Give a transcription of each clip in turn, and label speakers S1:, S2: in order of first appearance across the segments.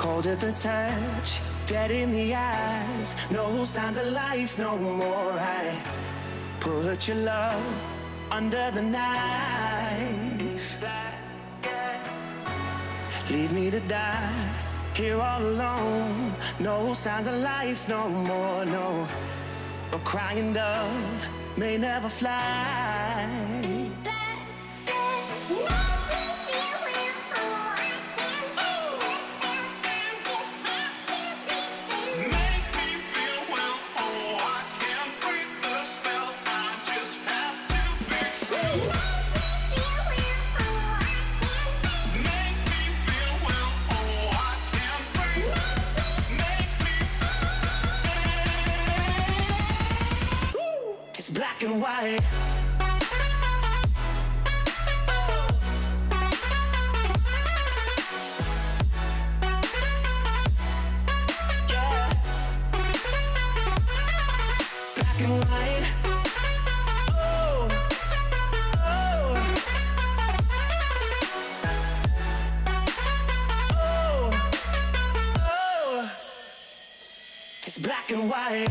S1: cold at the touch, dead in the eyes, no signs of life no more. I put your love under the knife. Leave me to die here all alone. No signs of life no more, no. A crying dove may never fly. Black and white. Yeah. Black and white. Oh, oh, oh, oh. Just black and white.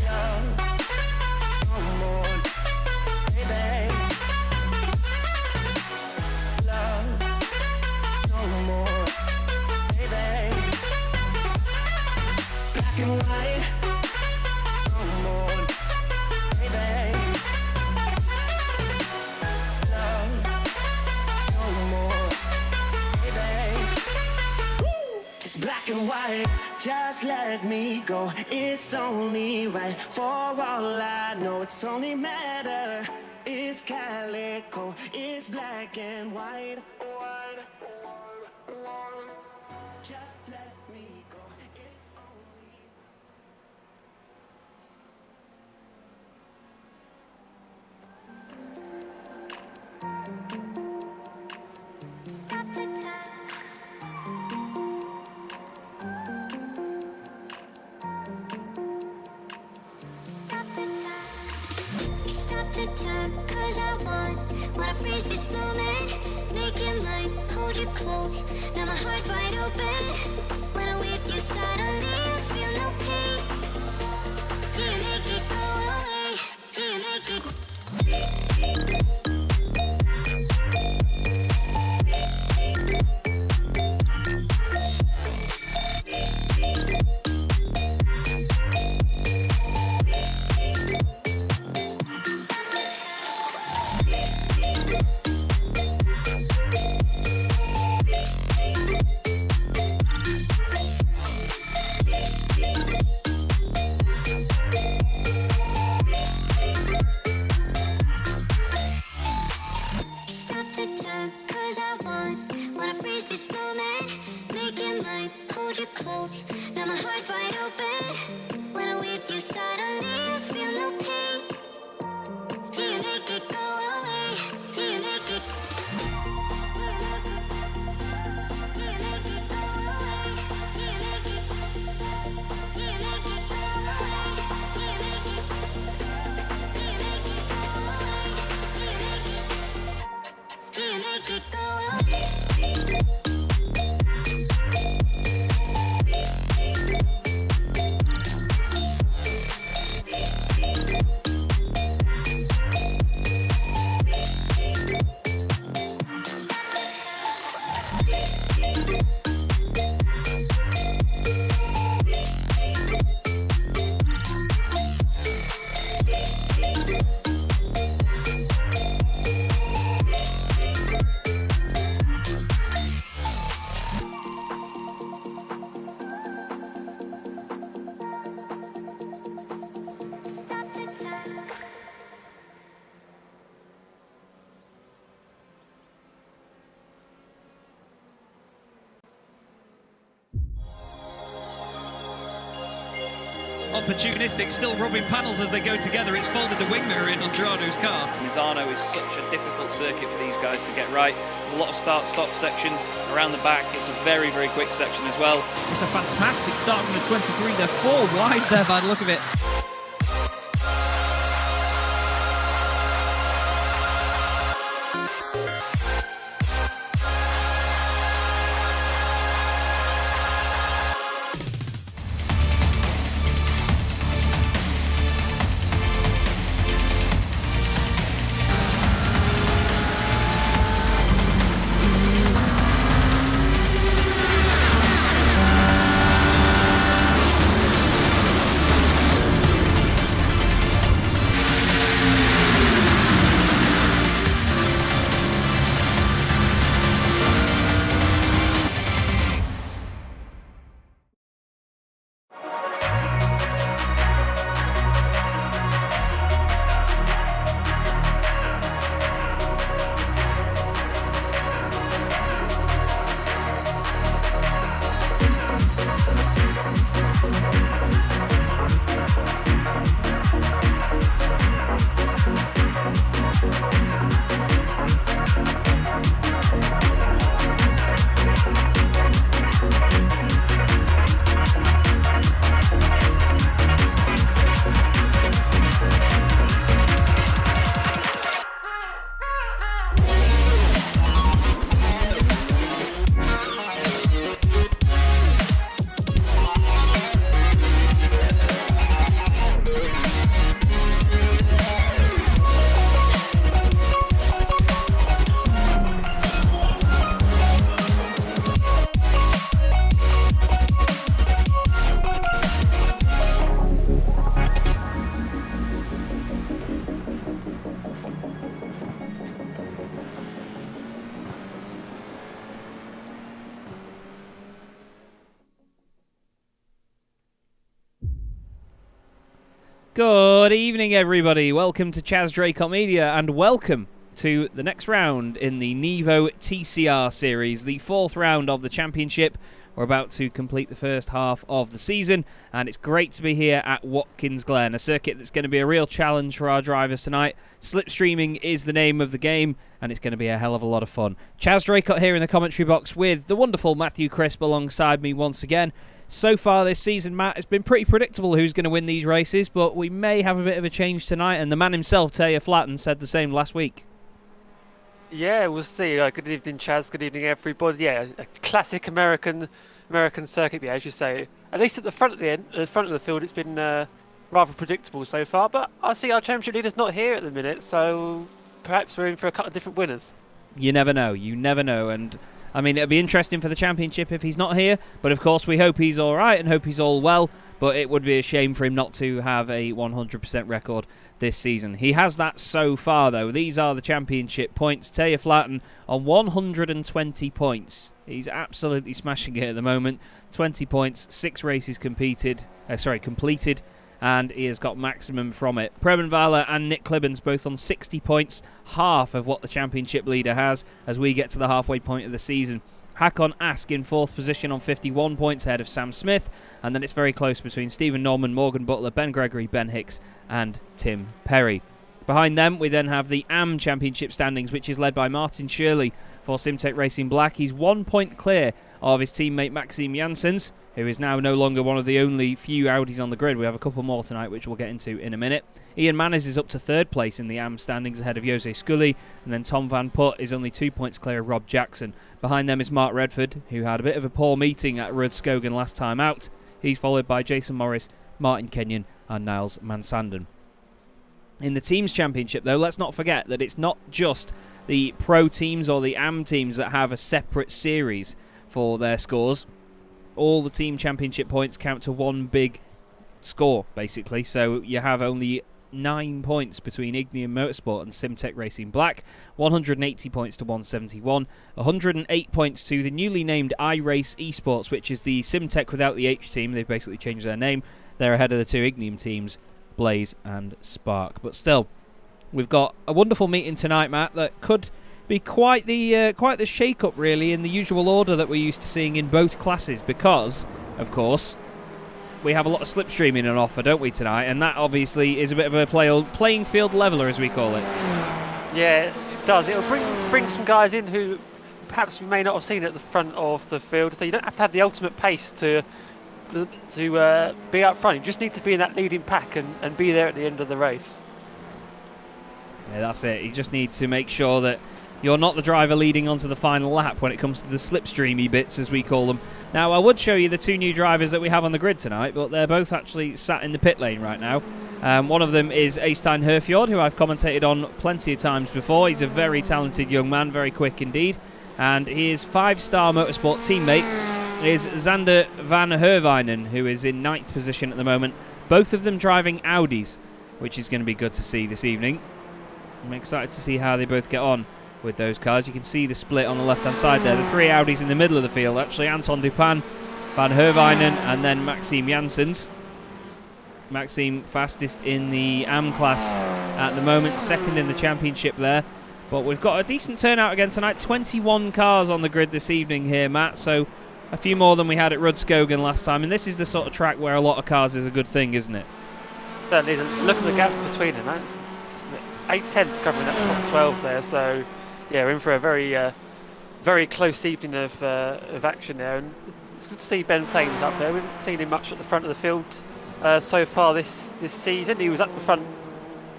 S1: Black and white, just let me go. It's only right. For all I know, it's only matter. It's calico, it's black and white. Just let me go. It's only.
S2: The time, cause I wanna freeze this moment, make it mine, hold you close, now my heart's wide open, when I'm with you suddenly I feel no pain, do you make it go away, do you make it?
S3: Opportunistic, still rubbing panels as they go together. It's folded the wing mirror in on Gerardo's car.
S4: Misano is such a difficult circuit for these guys to get right. There's a lot of start-stop sections around the back. It's a very, very quick section as well.
S3: It's a fantastic start from the 23. They're 4 wide there by the look of it. Good evening, everybody. Welcome to Chaz Draycott Media, and welcome to the next round in the NEVO TCR Series, the fourth round of the championship. We're about to complete the first half of the season, and it's great to be here at Watkins Glen, a circuit that's going to be a real challenge for our drivers tonight. Slipstreaming is the name of the game, and it's going to be a hell of a lot of fun. Chaz Draycott here in the commentary box with the wonderful Matthew Crisp alongside me once again. So far this season, Matt, it's been pretty predictable who's going to win these races, but we may have a bit of a change tonight, and the man himself, Taya Flatten, said the same last week.
S5: Yeah, we'll see. Good evening, Chaz. Good evening, everybody. Yeah, a classic American circuit. Yeah, as you say, at least at the front of the field, it's been rather predictable so far. But I see our championship leader's not here at the minute, so perhaps we're in for a couple of different winners. You never know.
S3: And I mean, it'll be interesting for the championship if he's not here, but of course we hope he's all right and hope he's all well, but it would be a shame for him not to have a 100% record this season. He has that so far, though. These are the championship points. Taya Flatten on 120 points. He's absolutely smashing it at the moment. 20 points, 6 races completed, and he has got maximum from it. Preben Vala and Nick Clibbens both on 60 points, half of what the championship leader has as we get to the halfway point of the season. Hakon Ask in 4th position on 51 points ahead of Sam Smith, and then it's very close between Stephen Norman, Morgan Butler, Ben Gregory, Ben Hicks and Tim Perry. Behind them we then have the AM Championship standings, which is led by Martin Shirley for Simtech Racing Black. He's 1 point clear of his teammate Maxime Janssens, who is now no longer one of the only few Audis on the grid. We have a couple more tonight, which we'll get into in a minute. Ian Manners is up to 3rd place in the AM standings ahead of Jose Scully, and then Tom Van Putt is only 2 points clear of Rob Jackson. Behind them is Mark Redford, who had a bit of a poor meeting at Rudskogen last time out. He's followed by Jason Morris, Martin Kenyon and Niles Mansanden. In the Teams Championship, though, let's not forget that it's not just the pro teams or the AM teams that have a separate series for their scores. All the team championship points count to one big score, basically. So you have only 9 points between Ignium Motorsport and Simtech Racing Black, 180 points to 171, 108 points to the newly named iRace Esports, which is the Simtech without the H team. They've basically changed their name. They're ahead of the 2 Ignium teams, Blaze and Spark. But still, we've got a wonderful meeting tonight, Matt, that could be quite the shake-up, really, in the usual order that we're used to seeing in both classes, because, of course, we have a lot of slipstreaming on offer, don't we, tonight? And that obviously is a bit of a playing field leveler, as we call it.
S5: Yeah, it does. It'll bring some guys in who perhaps we may not have seen at the front of the field. So you don't have to have the ultimate pace to be up front. You just need to be in that leading pack and be there at the end of the race.
S3: Yeah, that's it. You just need to make sure that you're not the driver leading onto the final lap when it comes to the slipstreamy bits, as we call them. Now, I would show you the 2 new drivers that we have on the grid tonight, but they're both actually sat in the pit lane right now. One of them is Eystein Herfjord, who I've commentated on plenty of times before. He's a very talented young man, very quick indeed. And his 5-star motorsport teammate is Xander van Herwijnen, who is in 9th position at the moment. Both of them driving Audis, which is going to be good to see this evening. I'm excited to see how they both get on with those cars. You can see the split on the left-hand side there. The 3 Audis in the middle of the field, actually. Anton Dupin, Van Herwijnen, and then Maxime Janssens. Maxime fastest in the AM class at the moment, 2nd in the championship there. But we've got a decent turnout again tonight. 21 cars on the grid this evening here, Matt. So a few more than we had at Rudskogen last time. And this is the sort of track where a lot of cars is a good thing, isn't it?
S5: Certainly isn't. Look at the gaps between them, man. It's 8 tenths covering that top 12 there. So yeah, we're in for a very close evening of action there, and it's good to see Ben Thames up there. We haven't seen him much at the front of the field so far this season. He was at the front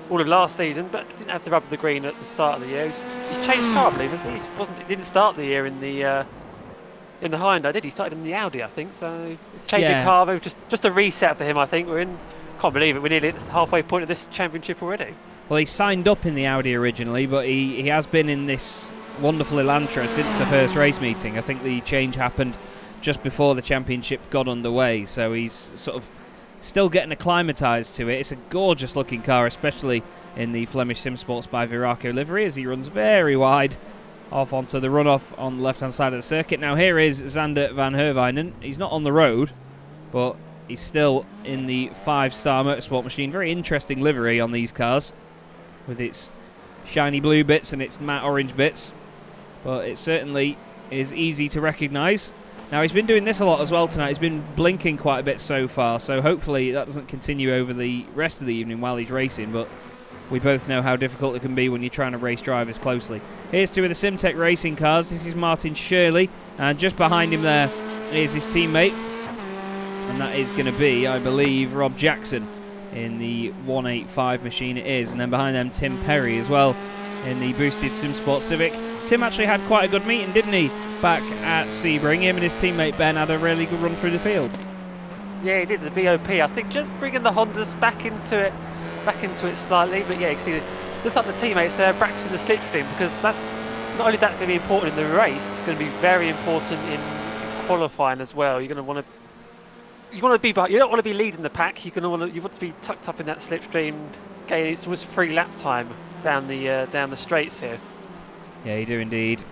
S5: all of last season, but didn't have the rub of the green at the start of the year. He's changed car, I believe, hasn't he? He didn't start the year in the Hyundai, did he? Started in the Audi, I think. So changing car, maybe just a reset for him. I think can't believe it. We're nearly at the halfway point of this championship already.
S3: Well, he signed up in the Audi originally, but he has been in this wonderful Elantra since the first race meeting. I think the change happened just before the championship got underway, so he's sort of still getting acclimatised to it. It's a gorgeous looking car, especially in the Flemish Sim Sports by Viraco livery, as he runs very wide off onto the runoff on the left hand side of the circuit. Now here is Xander van Herwijnen. He's not on the road, but He's still in the 5-star motorsport machine. Very interesting livery on these cars, with its shiny blue bits and its matte orange bits. But it certainly is easy to recognise. Now, he's been doing this a lot as well tonight. He's been blinking quite a bit so far, so hopefully that doesn't continue over the rest of the evening while he's racing, but we both know how difficult it can be when you're trying to race drivers closely. Here's two of the Simtech racing cars. This is Martin Shirley, and just behind him there is his teammate, and that is going to be, I believe, Rob Jackson in the 185 machine it is, and then behind them Tim Perry as well in the boosted SimSport Civic. Tim actually had quite a good meeting, didn't he, back at Sebring? Him and his teammate Ben had a really good run through the field.
S5: Yeah, he did the BOP. I think just bringing the Hondas back into it slightly. But yeah, you can see just like the teammates there practicing the slipstream, because that's not only that going to be important in the race, it's going to be very important in qualifying as well. You're going to want to you don't want to be leading the pack. You want to be tucked up in that slipstream, gaining almost free lap time down the straights here.
S3: Yeah, you do indeed.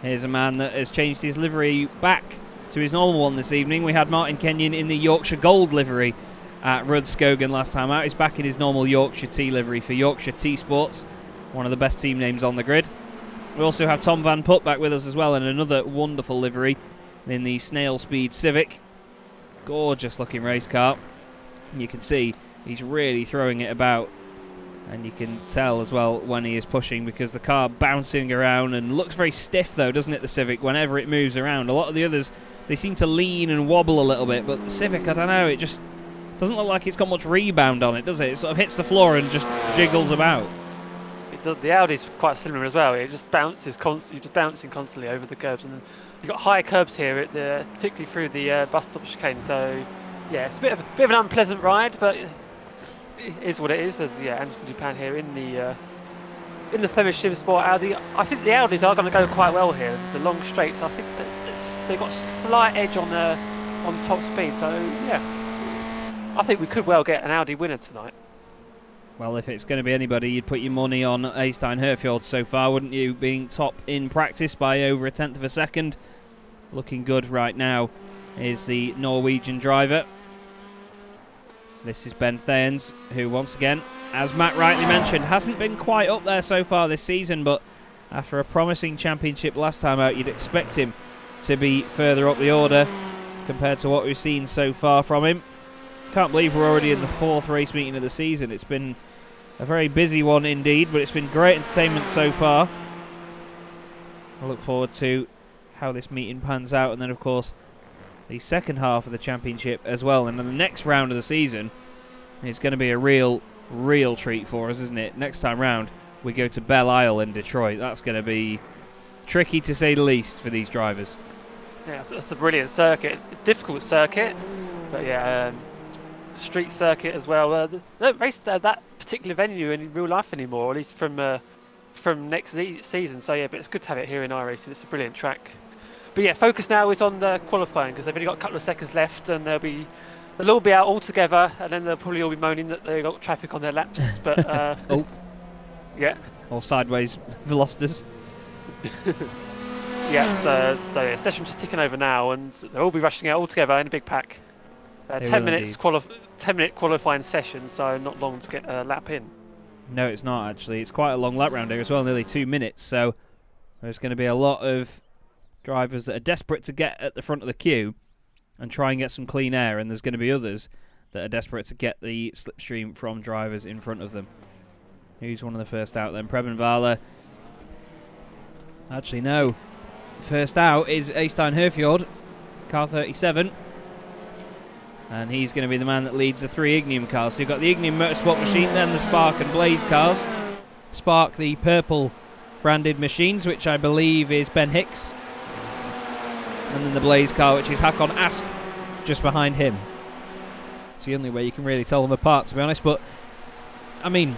S3: Here's a man that has changed his livery back to his normal one this evening. We had Martin Kenyon in the Yorkshire Gold livery at Rudskogen last time out. He's back in his normal Yorkshire T livery for Yorkshire T Sports, one of the best team names on the grid. We also have Tom Van Putt back with us as well in another wonderful livery in the Snail Speed Civic. Gorgeous looking race car. And you can see he's really throwing it about, and you can tell as well when he is pushing, because the car bouncing around and looks very stiff though, doesn't it, the Civic, whenever it moves around. A lot of the others, they seem to lean and wobble a little bit, but the Civic, I don't know, it just doesn't look like it's got much rebound on it, does it? It sort of hits the floor and just jiggles about.
S5: It does, the Audi's quite similar as well. It just bounces constantly, you're just bouncing constantly over the curbs, and then you've got high curbs here, particularly through the bus stop chicane. So yeah, it's a bit of an unpleasant ride, but it is what it is. There's Anderson Dupin here in the Flemish SimSport Audi. I think the Audis are going to go quite well here. The long straights, I think they've got a slight edge on top speed. So yeah, I think we could well get an Audi winner tonight.
S3: Well, if it's going to be anybody, you'd put your money on Eystein Herfjord so far, wouldn't you? Being top in practice by over 1/10 of a second. Looking good right now is the Norwegian driver. This is Ben Thanes, who once again, as Matt rightly mentioned, hasn't been quite up there so far this season, but after a promising championship last time out, you'd expect him to be further up the order compared to what we've seen so far from him. Can't believe we're already in the 4th race meeting of the season. It's been a very busy one indeed, but it's been great entertainment so far. I look forward to how this meeting pans out, and then of course the second half of the championship as well, and then the next round of the season is going to be a real treat for us, isn't it? Next time round we go to Belle Isle in Detroit. That's going to be tricky to say the least for these drivers.
S5: Yeah, that's a brilliant circuit, difficult circuit, but yeah, street circuit as well. They don't race that particular venue in real life anymore, or at least from next season. So yeah, but it's good to have it here in iRacing. It's a brilliant track. But yeah, focus now is on the qualifying, because they've only got a couple of seconds left, and they'll all be out all together, and then they'll probably all be moaning that they've got traffic on their laps. But
S3: oh,
S5: yeah,
S3: or sideways velocities.
S5: Yeah, so yeah, session just ticking over now, and they'll all be rushing out all together in a big pack. 10 minutes 10-minute qualifying session, so not long to get a lap in.
S3: No, it's not actually. It's quite a long lap round here as well, nearly 2 minutes. So there's going to be a lot of drivers that are desperate to get at the front of the queue and try and get some clean air, and there's going to be others that are desperate to get the slipstream from drivers in front of them. Who's one of the first out then? Preben Vala. Actually, no. First out is Eystein Herfjord, car 37. And he's going to be the man that leads the 3 Ignium cars. So you've got the Ignium Motorsport machine, then the Spark and Blaze cars. Spark, the purple branded machines, which I believe is Ben Hicks. And then the Blaze car, which is Hakon Ask, just behind him. It's the only way you can really tell them apart, to be honest. But, I mean,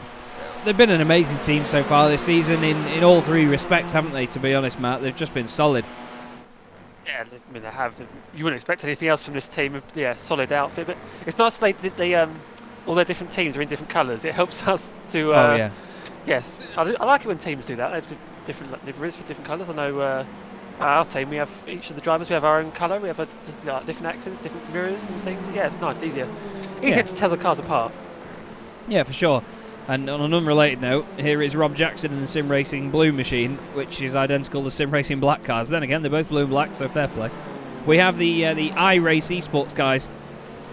S3: they've been an amazing team so far this season in all 3 respects, haven't they, to be honest, Matt? They've just been solid.
S5: Yeah, I mean, they have. You wouldn't expect anything else from this team. Yeah, solid outfit. But it's nice they all their different teams are in different colours. It helps us to...
S3: oh, yeah.
S5: Yes, I like it when teams do that. They have different liveries for different colours. I know Our team, we have each of the drivers, we have our own colour, we have different accents, different mirrors and things. Yeah, it's nice, easier to tell the cars apart.
S3: Yeah, for sure. And on an unrelated note, here is Rob Jackson in the Sim Racing blue machine, which is identical to Sim Racing black cars. Then again, they're both blue and black, so fair play. We have the iRace Esports guys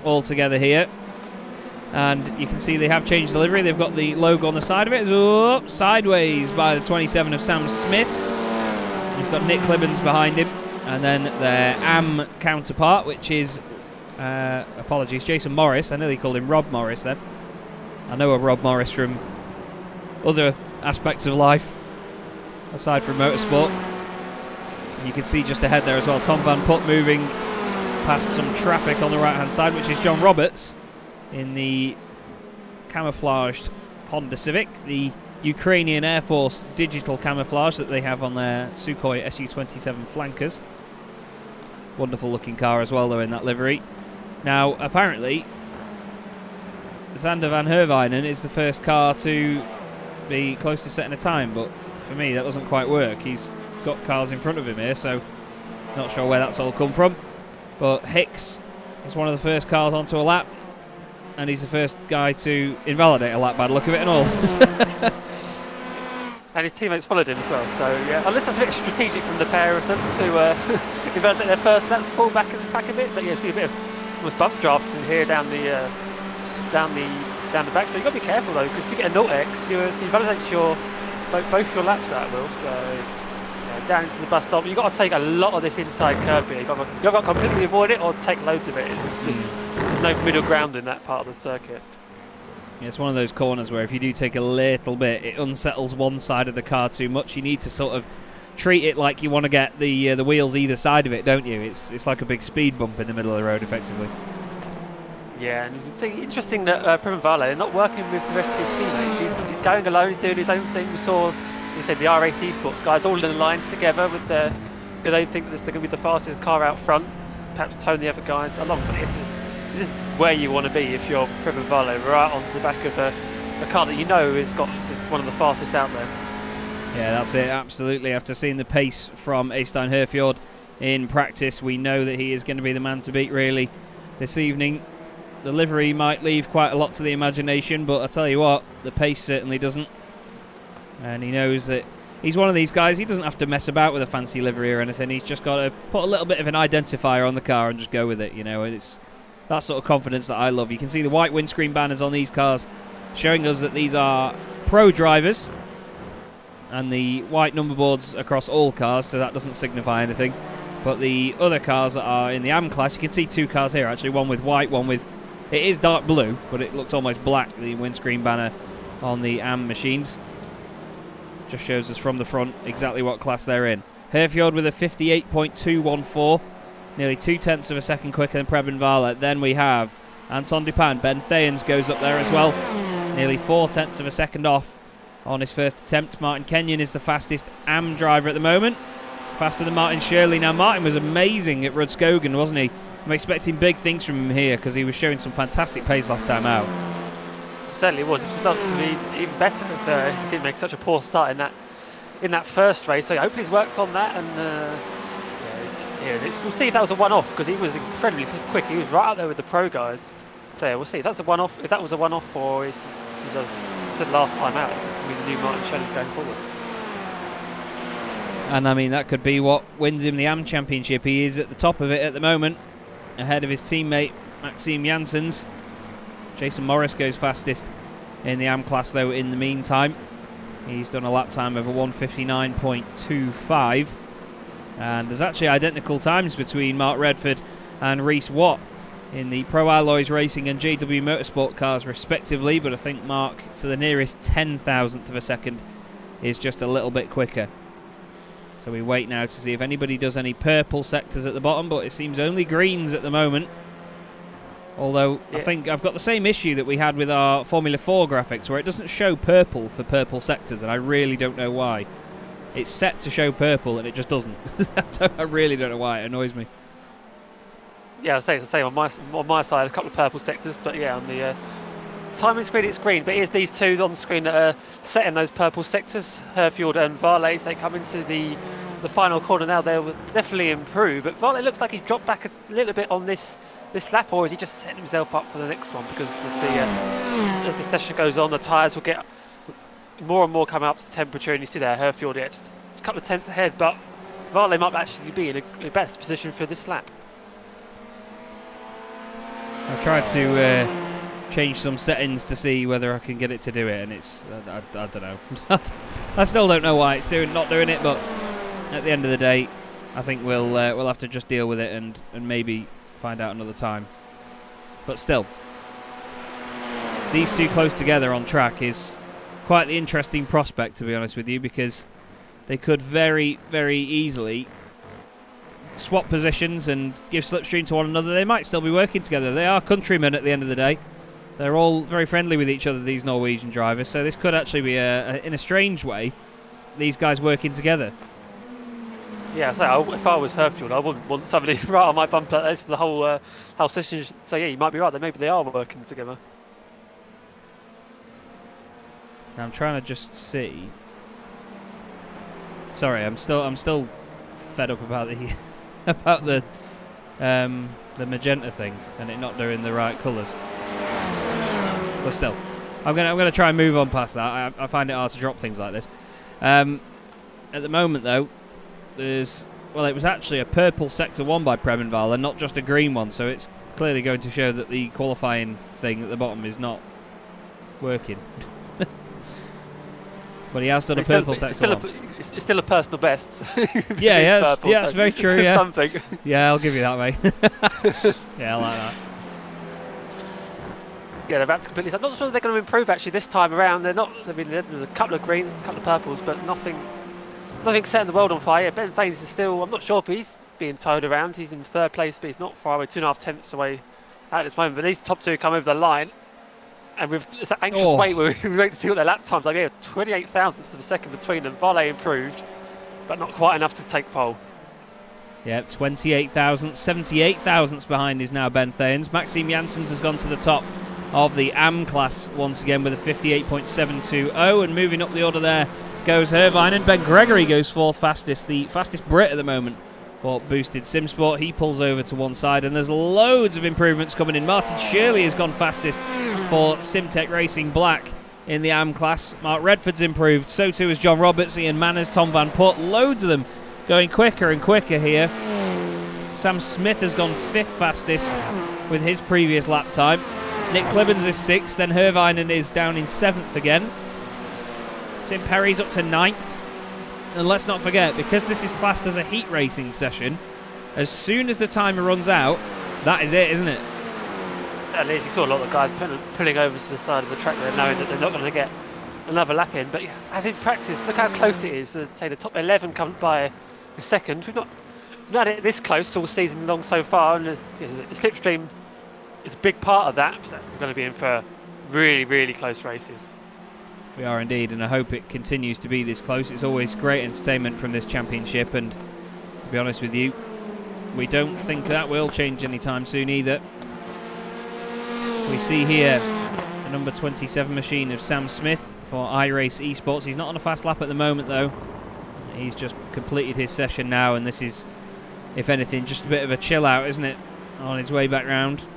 S3: all together here. And you can see they have changed the livery. They've got the logo on the side of it. It's sideways by the 27 of Sam Smith. He's got Nick Clibbons behind him. And then their AM counterpart, which is, apologies, Jason Morris. I nearly called him Rob Morris then. I know a Rob Morris from other aspects of life, aside from motorsport. You can see just ahead there as well, Tom Van Putt moving past some traffic on the right-hand side, which is John Roberts in the camouflaged Honda Civic, the Ukrainian Air Force digital camouflage that they have on their Sukhoi Su-27 flankers. Wonderful looking car as well though in that livery. Now apparently Zander van Herwijnen is the first car to be close to setting a time, but for me that doesn't quite work. He's got cars in front of him here, so not sure where that's all come from. But Hicks is one of the first cars onto a lap, and he's the first guy to invalidate a lap by the look of it and all.
S5: And his teammates followed him as well, so yeah, unless that's a bit strategic from the pair of them to invalidate their first laps, fall back in the pack a bit, but yeah, see a bit of almost bump drafting here down the back. But you've got to be careful though, because if you get a 0x, you invalidate both your laps that will. So down into the bus stop, you've got to take a lot of this inside curb here. You've got to completely avoid it or take loads of it. There's no middle ground in that part of the circuit.
S3: Yeah, it's one of those corners where if you do take a little bit, it unsettles one side of the car too much. You need to sort of treat it like you want to get the wheels either side of it, don't you? It's like a big speed bump in the middle of the road, effectively.
S5: Yeah, and you can see, interesting that Prem Vale, they're not working with the rest of his teammates. He's going alone, he's doing his own thing. We saw, you said, the RAC Esports guys all in a line together with their, they think that they're going to be the fastest car out front, perhaps tone the other guys along. But this is where you want to be if you're Prem Vale, right onto the back of a car that you know is one of the fastest out there.
S3: Yeah, that's it, absolutely. After seeing the pace from Eystein Herfjord in practice, we know that he is going to be the man to beat, really, this evening. The livery might leave quite a lot to the imagination, but I tell you what, the pace certainly doesn't. And he knows that he's one of these guys, he doesn't have to mess about with a fancy livery or anything. He's just got to put a little bit of an identifier on the car and just go with it, you know. And it's that sort of confidence that I love. You can see the white windscreen banners on these cars showing us that these are pro drivers, and the white number boards across all cars, so that doesn't signify anything. But the other cars that are in the AM class, you can see two cars here actually, one with white, one with, it is dark blue, but it looks almost black, the windscreen banner on the AM machines. Just shows us from the front exactly what class they're in. Herfjord with a 58.214, nearly 0.2 of a second quicker than Preben Vale. Then we have Anton Dupin. Ben Thayens goes up there as well, nearly 0.4 of a second off on his first attempt. Martin Kenyon is the fastest AM driver at the moment, faster than Martin Shirley. Now Martin was amazing at Rudskogen, wasn't he? I'm expecting big things from him here because he was showing some fantastic pace last time out.
S5: Certainly was. His results could be even better if he didn't make such a poor start in that first race. So hopefully he's worked on that, and we'll see if that was a one-off, because he was incredibly quick. He was right out there with the pro guys. So yeah, we'll see if that's a one-off. If that was a one-off, or he does said last time out, it's just to be the new Martin Shirley going forward.
S3: And I mean, that could be what wins him the AM Championship. He is at the top of it at the moment, ahead of his teammate Maxime Janssens. Jason Morris goes fastest in the AM class though in the meantime. He's done a lap time of a 1:59.25, and there's actually identical times between Mark Redford and Reese Watt in the Pro Alloys Racing and JW Motorsport cars respectively, but I think Mark, to the nearest 10,000th of a second, is just a little bit quicker. So we wait now to see if anybody does any purple sectors at the bottom, but it seems only greens at the moment. Although I think I've got the same issue that we had with our Formula 4 graphics, where it doesn't show purple for purple sectors, and I really don't know why. It's set to show purple and it just doesn't. I really don't know why. It annoys me.
S5: Yeah, I'll say it's the same on my side, a couple of purple sectors, but yeah, on the timing screen it's green, but here's these two on the screen that are setting those purple sectors. Herfjord and Varlays, they come into the the final corner now, they will definitely improve. But Varley looks like he's dropped back a little bit on this lap, or is he just setting himself up for the next one? Because as the session goes on, the tyres will get more and more coming up to temperature, and you see there Herfield, just a couple of tenths ahead, but Varley might actually be in a better position for this lap.
S3: I've tried to change some settings to see whether I can get it to do it, and it's I don't know. I still don't know why it's not doing it, but at the end of the day, I think we'll have to just deal with it and maybe find out another time. But still, these two close together on track is quite the interesting prospect, to be honest with you, because they could very, very easily swap positions and give slipstream to one another. They might still be working together. They are countrymen at the end of the day. They're all very friendly with each other, these Norwegian drivers, so this could actually be, in a strange way, these guys working together.
S5: Yeah, so if I was Herfield, I wouldn't want somebody right on my bumper for the whole session. So yeah, you might be right, that maybe they are working together.
S3: I'm trying to just see. Sorry, I'm still fed up about the about the magenta thing and it not doing the right colours. But still, I'm gonna try and move on past that. I find it hard to drop things like this. At the moment, though, it was actually a purple sector 1 by Preben and not just a green one. So it's clearly going to show that the qualifying thing at the bottom is not working. But he has done a purple sector 1.
S5: It's still a personal best.
S3: Yeah,
S5: purple,
S3: that's very true. Yeah,
S5: something.
S3: Yeah, I'll give you that, mate. Yeah, I like that.
S5: Yeah, that's completely. I'm not sure they're going to improve actually this time around. They're not. I mean, there's a couple of greens, a couple of purples, but nothing setting the world on fire. Ben Thanes is still. I'm not sure if he's being towed around. He's in 3rd place, but he's not far away, 2.5 tenths away at this moment. But these top two come over the line, and it's an anxious wait where we wait to see what their lap times are. Yeah, 28 thousandths of a second between them. Varley improved, but not quite enough to take pole.
S3: Yep, 28 thousandths, 78 thousandths behind is now Ben Thanes. Maxime Janssens has gone to the top of the AM class once again with a 58.720, and moving up the order there goes Irvine, and Ben Gregory goes 4th fastest, the fastest Brit at the moment for Boosted Simsport. He pulls over to one side, and there's loads of improvements coming in. Martin Shirley has gone fastest for Simtech Racing Black in the AM class. Mark Redford's improved, so too has John Roberts, Ian Manners, Tom Van Putt. Loads of them going quicker and quicker here. Sam Smith has gone 5th fastest with his previous lap time. Nick Clibbens is 6th, then Hervinen is down in 7th again. Tim Perry's up to 9th. And let's not forget, because this is classed as a heat racing session, as soon as the timer runs out, that is it, isn't it?
S5: At least you saw a lot of guys pulling over to the side of the track there, knowing that they're not going to get another lap in. But yeah, as in practice, look how close it is. Say the top 11 comes by a second. We've not had it this close all season long so far, and the slipstream is a big part of that. So we're going to be in for really, really close races.
S3: We are indeed, and I hope it continues to be this close. It's always great entertainment from this championship, and to be honest with you, we don't think that will change anytime soon either. We see here the number 27 machine of Sam Smith for iRace Esports. He's not on a fast lap at the moment, though. He's just completed his session now, and this is, if anything, just a bit of a chill out, isn't it, on his way back round.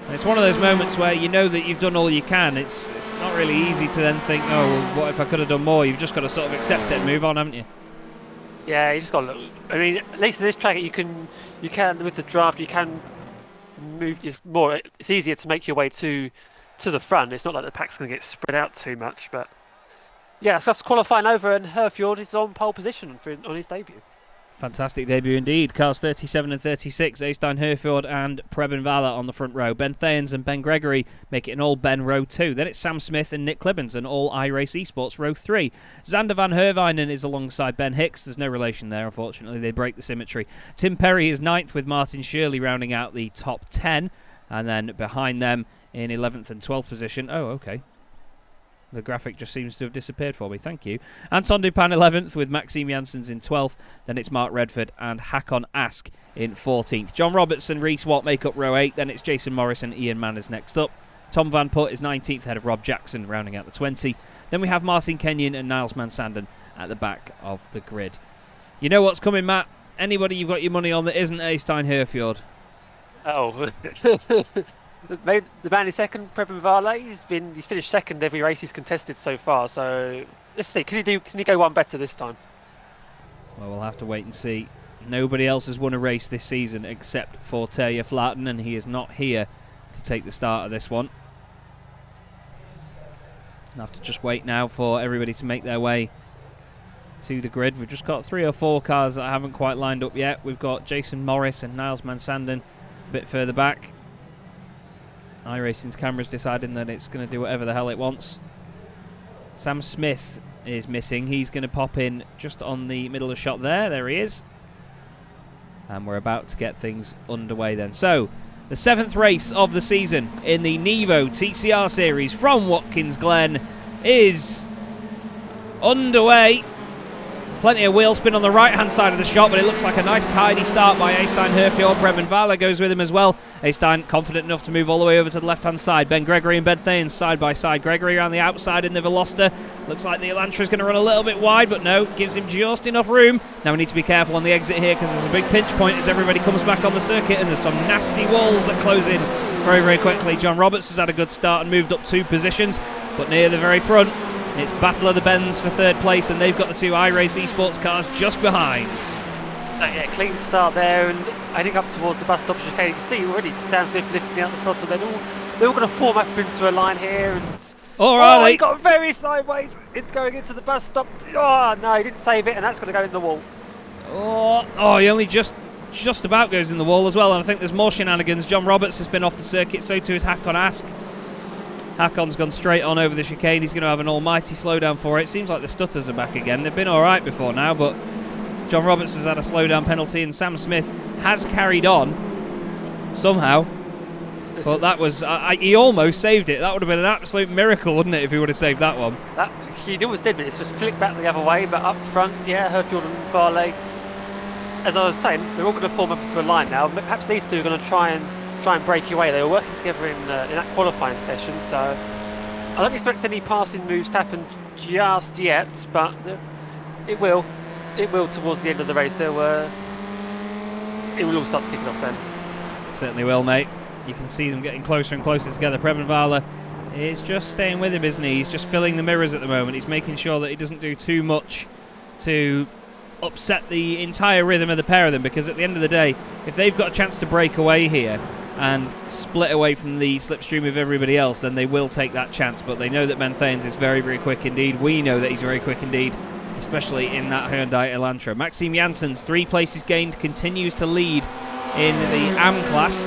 S3: And it's one of those moments where you know that you've done all you can. It's not really easy to then think, oh, well, what if I could have done more? You've just got to sort of accept it and move on, haven't you?
S5: Yeah, you just got to look. I mean, at least in this track, you can with the draft, you can move more. It's easier to make your way to the front. It's not like the pack's going to get spread out too much, but yeah, so that's qualifying over, and Herfjord is on pole position on his debut.
S3: Fantastic debut indeed. Cars 37 and 36, Eystein Herfjord and Preben Valle on the front row. Ben Thanes and Ben Gregory make it an all Ben row 2. Then it's Sam Smith and Nick Clibbens and all iRace Esports row 3. Xander van Hervinen is alongside Ben Hicks. There's no relation there, unfortunately. They break the symmetry. Tim Perry is 9th with Martin Shirley rounding out the top 10. And then behind them in 11th and 12th position. Oh, okay. The graphic just seems to have disappeared for me. Thank you. Anton Dupan 11th with Maxime Janssens in 12th. Then it's Mark Redford and Hakon Ask in 14th. John Roberts and Reece Watt make up row 8. Then it's Jason Morris and Ian Manners next up. Tom Van Putt is 19th ahead of Rob Jackson, rounding out the 20. Then we have Martin Kenyon and Niles Mansanden at the back of the grid. You know what's coming, Matt? Anybody you've got your money on that isn't Eystein Herfjord?
S5: Oh, the man in second, Preben Varley. He's finished second every race he's contested so far. So let's see. Can he go one better this time?
S3: Well, we'll have to wait and see. Nobody else has won a race this season except for Terje Flaten, and he is not here to take the start of this one. I'll have to just wait now for everybody to make their way to the grid. We've just got 3 or 4 cars that haven't quite lined up yet. We've got Jason Morris and Niles Mansanden a bit further back. iRacing's camera's deciding that it's going to do whatever the hell it wants. Sam Smith is missing. He's going to pop in just on the middle of the shot there. There he is. And we're about to get things underway then. So, the 7th race of the season in the NEVO TCR Series from Watkins Glen is underway. Plenty of wheel spin on the right-hand side of the shot, but it looks like a nice tidy start by Eystein Herfjord. Preben Varley goes with him as well. Eystein confident enough to move all the way over to the left-hand side. Ben Gregory and Ben Thayen side by side. Gregory around the outside in the Veloster. Looks like the Elantra is going to run a little bit wide, but no, gives him just enough room. Now we need to be careful on the exit here because there's a big pinch point as everybody comes back on the circuit, and there's some nasty walls that close in very, very quickly. John Roberts has had a good start and moved up 2 positions, but near the very front, it's Battle of the Bends for 3rd place, and they've got the 2 iRace Esports cars just behind.
S5: Yeah, clean start there, and heading up towards the bus stop chicane. You can see already Sam Smith lifting out the front, so they're all going to form up into a line here. And he got very sideways. It's going into the bus stop. Oh no, he didn't save it, and that's going to go in the wall.
S3: Oh, he only just about goes in the wall as well, and I think there's more shenanigans. John Roberts has been off the circuit, so too is Hakon Ask. Hakon's gone straight on over the chicane. He's going to have an almighty slowdown for it. Seems like the stutters are back again. They've been all right before now, but John Roberts has had a slowdown penalty, and Sam Smith has carried on somehow. But that was... he almost saved it. That would have been an absolute miracle, wouldn't it, if he would have saved that one?
S5: He almost did, but it's just flicked back the other way. But up front, yeah, Herfjord and Varley. As I was saying, they're all going to form up into a line now. Perhaps these two are going to try and break away. They were working together in that qualifying session, so I don't expect any passing moves to happen just yet, but it will towards the end of the race. It will all start to kick it off then.
S3: Certainly will, mate. You can see them getting closer and closer together. Preben Varley is just staying with him, isn't he? He's just filling the mirrors at the moment. He's making sure that he doesn't do too much to upset the entire rhythm of the pair of them, because at the end of the day, if they've got a chance to break away here and split away from the slipstream of everybody else, then they will take that chance. But they know that Ben Thayens is very, very quick indeed. We know that he's very quick indeed, especially in that Hyundai Elantra. Maxime Janssens, 3 places gained, continues to lead in the AM class.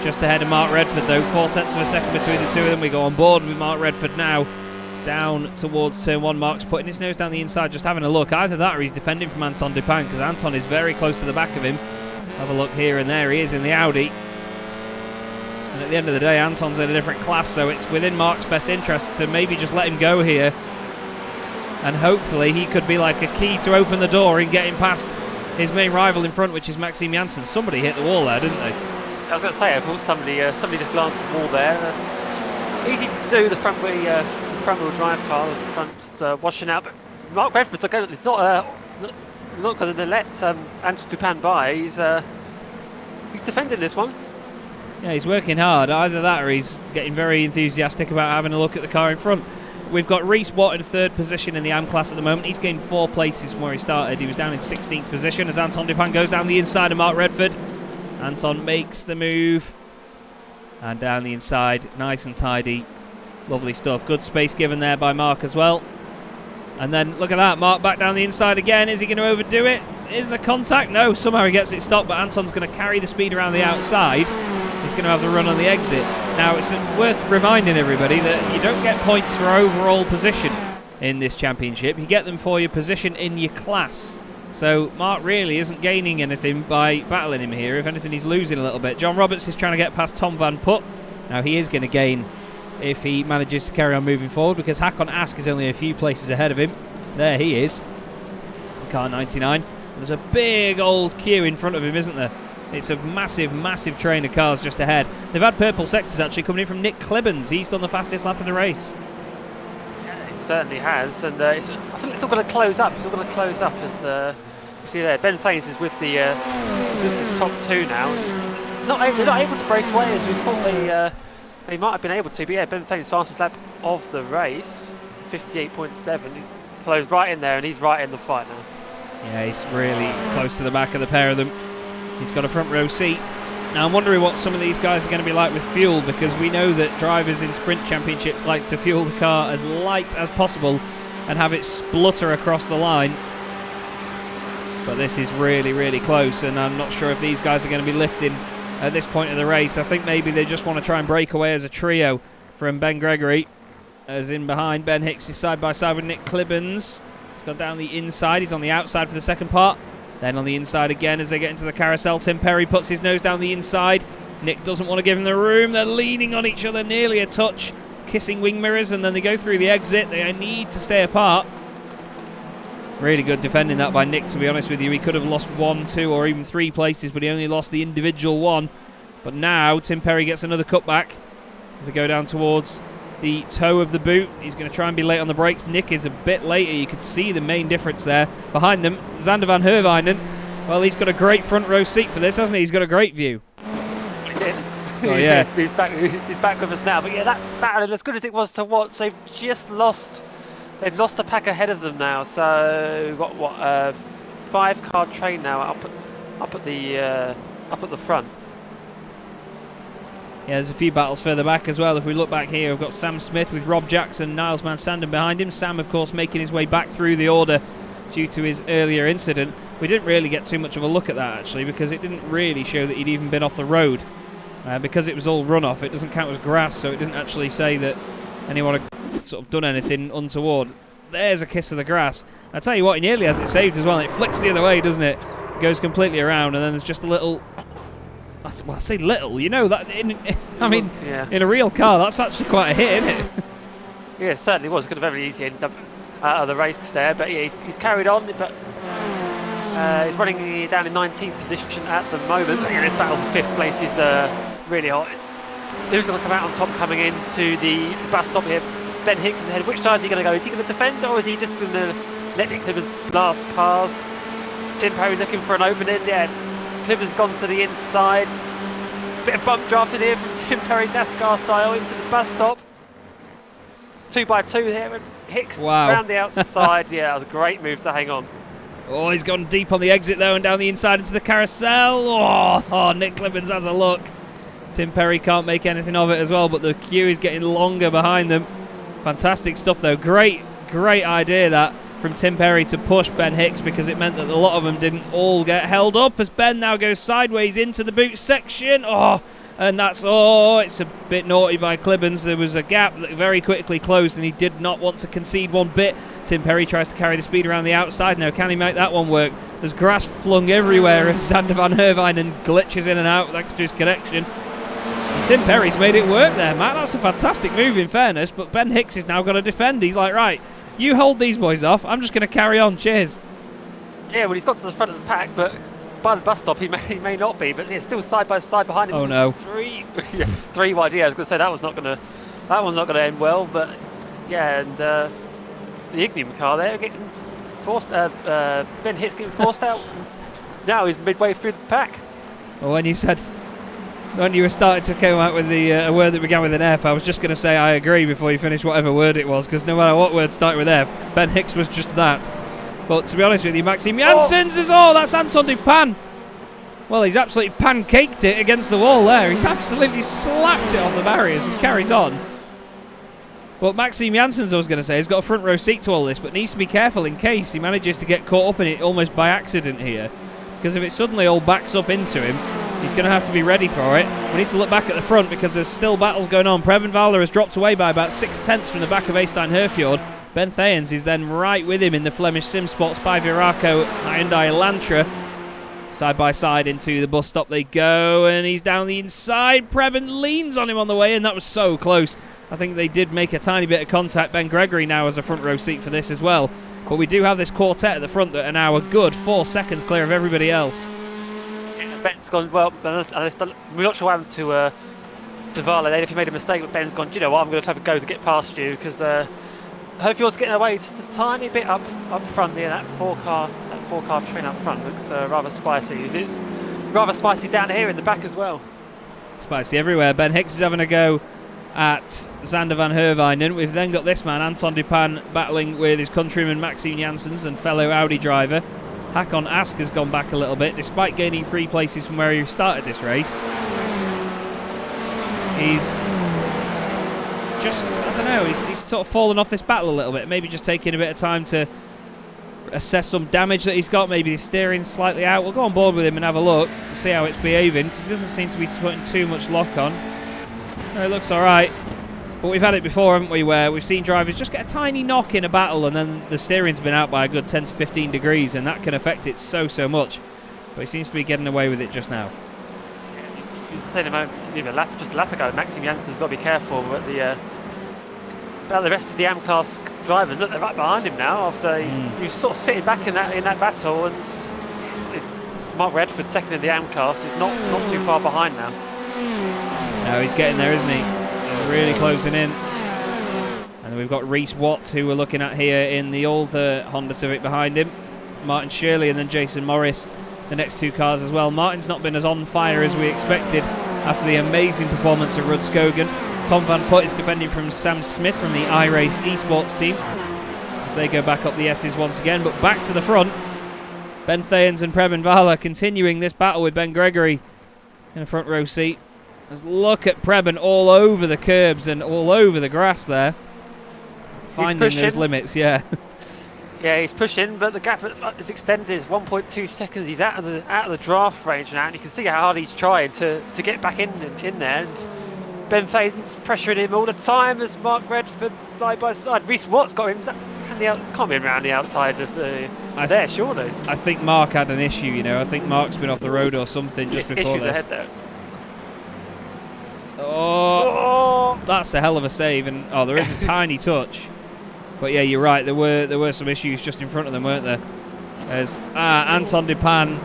S3: Just ahead of Mark Redford though, 4/10 of a second between the two of them. We go on board with Mark Redford now. Down towards turn 1, Mark's putting his nose down the inside, just having a look. Either that or he's defending from Anton Dupin, because Anton is very close to the back of him. Have a look here, and there he is in the Audi. And at the end of the day, Anton's in a different class, so it's within Mark's best interest to maybe just let him go here. And hopefully he could be like a key to open the door and getting past his main rival in front, which is Maxime Janssens. Somebody hit the wall there, didn't they?
S5: I was going to say, I thought somebody just glanced at the wall there. Easy to do, the front wheel drive car, the front's washing out. But Mark Redford's not going to let Anton Dupin by. He's defending this one.
S3: Yeah, he's working hard. Either that or he's getting very enthusiastic about having a look at the car in front. We've got Reece Watt in 3rd position in the AM class at the moment. He's gained 4 places from where he started. He was down in 16th position as Anton Dupin goes down the inside of Mark Redford. Anton makes the move. And down the inside, nice and tidy. Lovely stuff. Good space given there by Mark as well. And then look at that, Mark back down the inside again. Is he going to overdo it? Is the contact? No, somehow he gets it stopped, but Anton's going to carry the speed around the outside. He's going to have the run on the exit. Now, it's worth reminding everybody that you don't get points for overall position in this championship. You get them for your position in your class. So Mark really isn't gaining anything by battling him here. If anything, he's losing a little bit. John Roberts is trying to get past Tom Van Putt. Now, he is going to gain if he manages to carry on moving forward, because Hakon Ask is only a few places ahead of him. There he is, car 99. There's a big old queue in front of him, isn't there? It's a massive, massive train of cars just ahead. They've had purple sectors actually coming in from Nick Clibbens. He's done the fastest lap of the race.
S5: Yeah, certainly has, and I think it's all going to close up. It's all going to close up as you see there. Ben Thanes is with the top two now. They're not able to break away as we thought they might have been able to. But yeah, Ben Thanes fastest lap of the race, 58.7. He's closed right in there, and he's right in the fight now.
S3: Yeah, he's really close to the back of the pair of them. He's got a front row seat. Now I'm wondering what some of these guys are going to be like with fuel, because we know that drivers in sprint championships like to fuel the car as light as possible and have it splutter across the line. But this is really, really close, and I'm not sure if these guys are going to be lifting at this point of the race. I think maybe they just want to try and break away as a trio from Ben Gregory. As in behind, Ben Hicks is side by side with Nick Clibbons. He's gone down the inside. He's on the outside for the second part. Then on the inside again as they get into the carousel. Tim Perry puts his nose down the inside. Nick doesn't want to give him the room. They're leaning on each other, nearly a touch, kissing wing mirrors, and then they go through the exit. They need to stay apart. Really good defending that by Nick, to be honest with you. He could have lost 1, 2 or even 3 places, but he only lost the individual one. But now Tim Perry gets another cutback as they go down towards the toe of the boot. He's going to try and be late on the brakes. Nick is a bit later. You could see the main difference there. Behind them, Zander van Herwijnen. Well, he's got a great front row seat for this, hasn't he? He's got a great view.
S5: He did.
S3: Oh, yeah.
S5: He's back with us now. But yeah, that battle, as good as it was to watch, they've lost the pack ahead of them now. So we've got 5-car train now up at the front.
S3: Yeah, there's a few battles further back as well. If we look back here, we've got Sam Smith with Rob Jackson, Niles Van Sanden behind him. Sam, of course, making his way back through the order due to his earlier incident. We didn't really get too much of a look at that, actually, because it didn't really show that he'd even been off the road. Because it was all runoff, it doesn't count as grass, so it didn't actually say that anyone had sort of done anything untoward. There's a kiss of the grass. I tell you what, he nearly has it saved as well. It flicks the other way, doesn't it? Goes completely around, and then there's just a little... Well, I say little, you know that. In a real car, that's actually quite a hit, isn't it?
S5: Yeah, it certainly was. Could have very easily ended up out of the race there, but yeah, he's carried on. But he's running down in 19th position at the moment. But yeah, this battle for 5th place is really hot. Who's going to come out on top coming into the bus stop here? Ben Hicks is ahead. Which side is he going to go? Is he going to defend, or is he just going to let Nick Clibbers blast past? Tim Perry looking for an opening. Yeah. Clibbers gone to the inside. Bit of bump drafting here from Tim Perry, NASCAR style, into the bus stop. 2x2 here, and Hicks round the outside. Yeah, that was a great move to hang on.
S3: Oh, he's gone deep on the exit though, and down the inside into the carousel. Oh, Nick Clibbons has a look. Tim Perry can't make anything of it as well, but the queue is getting longer behind them. Fantastic stuff though. Great idea that from Tim Perry to push Ben Hicks, because it meant that a lot of them didn't all get held up as Ben now goes sideways into the boot section. It's a bit naughty by Clibbons. There was a gap that very quickly closed and he did not want to concede one bit. Tim Perry tries to carry the speed around the outside. Now, can he make that one work? There's grass flung everywhere as Zander van Herwijnen glitches in and out thanks to his connection. And Tim Perry's made it work there, Matt. That's a fantastic move in fairness, but Ben Hicks is now got to defend. He's like, right, you hold these boys off. I'm just going to carry on. Cheers.
S5: Yeah, well, he's got to the front of the pack, but by the bus stop he may not be. But yeah, still side by side behind him.
S3: Oh no!
S5: 3 wide. Yeah, I was going to say that one's not going to end well. But yeah, and the Ignium car there getting forced. Ben Hicks getting forced out. Now he's midway through the pack.
S3: Well, when you were starting to come out with a word that began with an F, I was just going to say I agree before you finish whatever word it was, because no matter what word started with F, Ben Hicks was just that. But to be honest with you, Maxime Janssens that's Anton Dupin. Well, he's absolutely pancaked it against the wall there. He's absolutely slapped it off the barriers and carries on. But Maxime Janssens, I was going to say, has got a front row seat to all this, but needs to be careful in case he manages to get caught up in it almost by accident here. Because if it suddenly all backs up into him, he's going to have to be ready for it. We need to look back at the front because there's still battles going on. Preben Valder has dropped away by about 6/10 from the back of Eystein Herfjord. Ben Thayens is then right with him in the Flemish Sim Spots by Viraco Hyundai Elantra. Side by side into the bus stop they go, and he's down the inside. Preben leans on him on the way, and that was so close. I think they did make a tiny bit of contact. Ben Gregory now has a front row seat for this as well. But we do have this quartet at the front that are now a good 4 seconds clear of everybody else.
S5: Ben's gone, well, we're not sure what happened to Varley then if he made a mistake, but Ben's gone, do you know what, I'm going to have a go to get past you, because Herfjord's getting away just a tiny bit up front there. That four car train up front looks rather spicy. It's rather spicy down here in the back as well.
S3: Spicy everywhere. Ben Hicks is having a go at Zander van Herwijnen. We've then got this man, Anton Dupin, battling with his countryman Maxime Janssens and fellow Audi driver. Hakon Ask has gone back a little bit, despite gaining 3 places from where he started this race. He's just, I don't know, he's sort of fallen off this battle a little bit. Maybe just taking a bit of time to assess some damage that he's got. Maybe his steering's slightly out. We'll go on board with him and have a look, see how it's behaving, because he doesn't seem to be putting too much lock on. No, it looks alright. But we've had it before, haven't we, where we've seen drivers just get a tiny knock in a battle and then the steering's been out by a good 10 to 15 degrees, and that can affect it so much. But he seems to be getting away with it just now.
S5: You were saying about just a lap ago, Maxime Janssens got to be careful about the rest of the AM class drivers. Look, they're right behind him now after he was sort of sitting back in that battle, and it's Mark Redford, second in the AM class, is not too far behind now.
S3: No, he's getting there, isn't he? He's really closing in. And then we've got Reese Watts, who we're looking at here in the old Honda Civic behind him. Martin Shirley and then Jason Morris, the next 2 cars as well. Martin's not been as on fire as we expected after the amazing performance of Rud Skogan. Tom Van Putt is defending from Sam Smith from the iRace Esports team as they go back up the S's once again. But back to the front, Ben Thayens and Preben Vala continuing this battle with Ben Gregory in a front row seat. Let's look at Preben all over the curbs and all over the grass there. Finding those limits, yeah.
S5: Yeah, he's pushing, but the gap is extended. It's 1.2 seconds. He's out of the draft range now, and you can see how hard he's trying to get back in there. And Ben Thayens pressuring him all the time as Mark Redford side by side. Reese Watts got him. Can't be around the outside of there, surely.
S3: I think Mark had an issue, you know. I think Mark's been off the road or something just before
S5: issues
S3: this.
S5: Ahead there.
S3: Oh, that's a hell of a save, and there is a tiny touch. But yeah, you're right. There were some issues just in front of them, weren't there? As Anton Dupin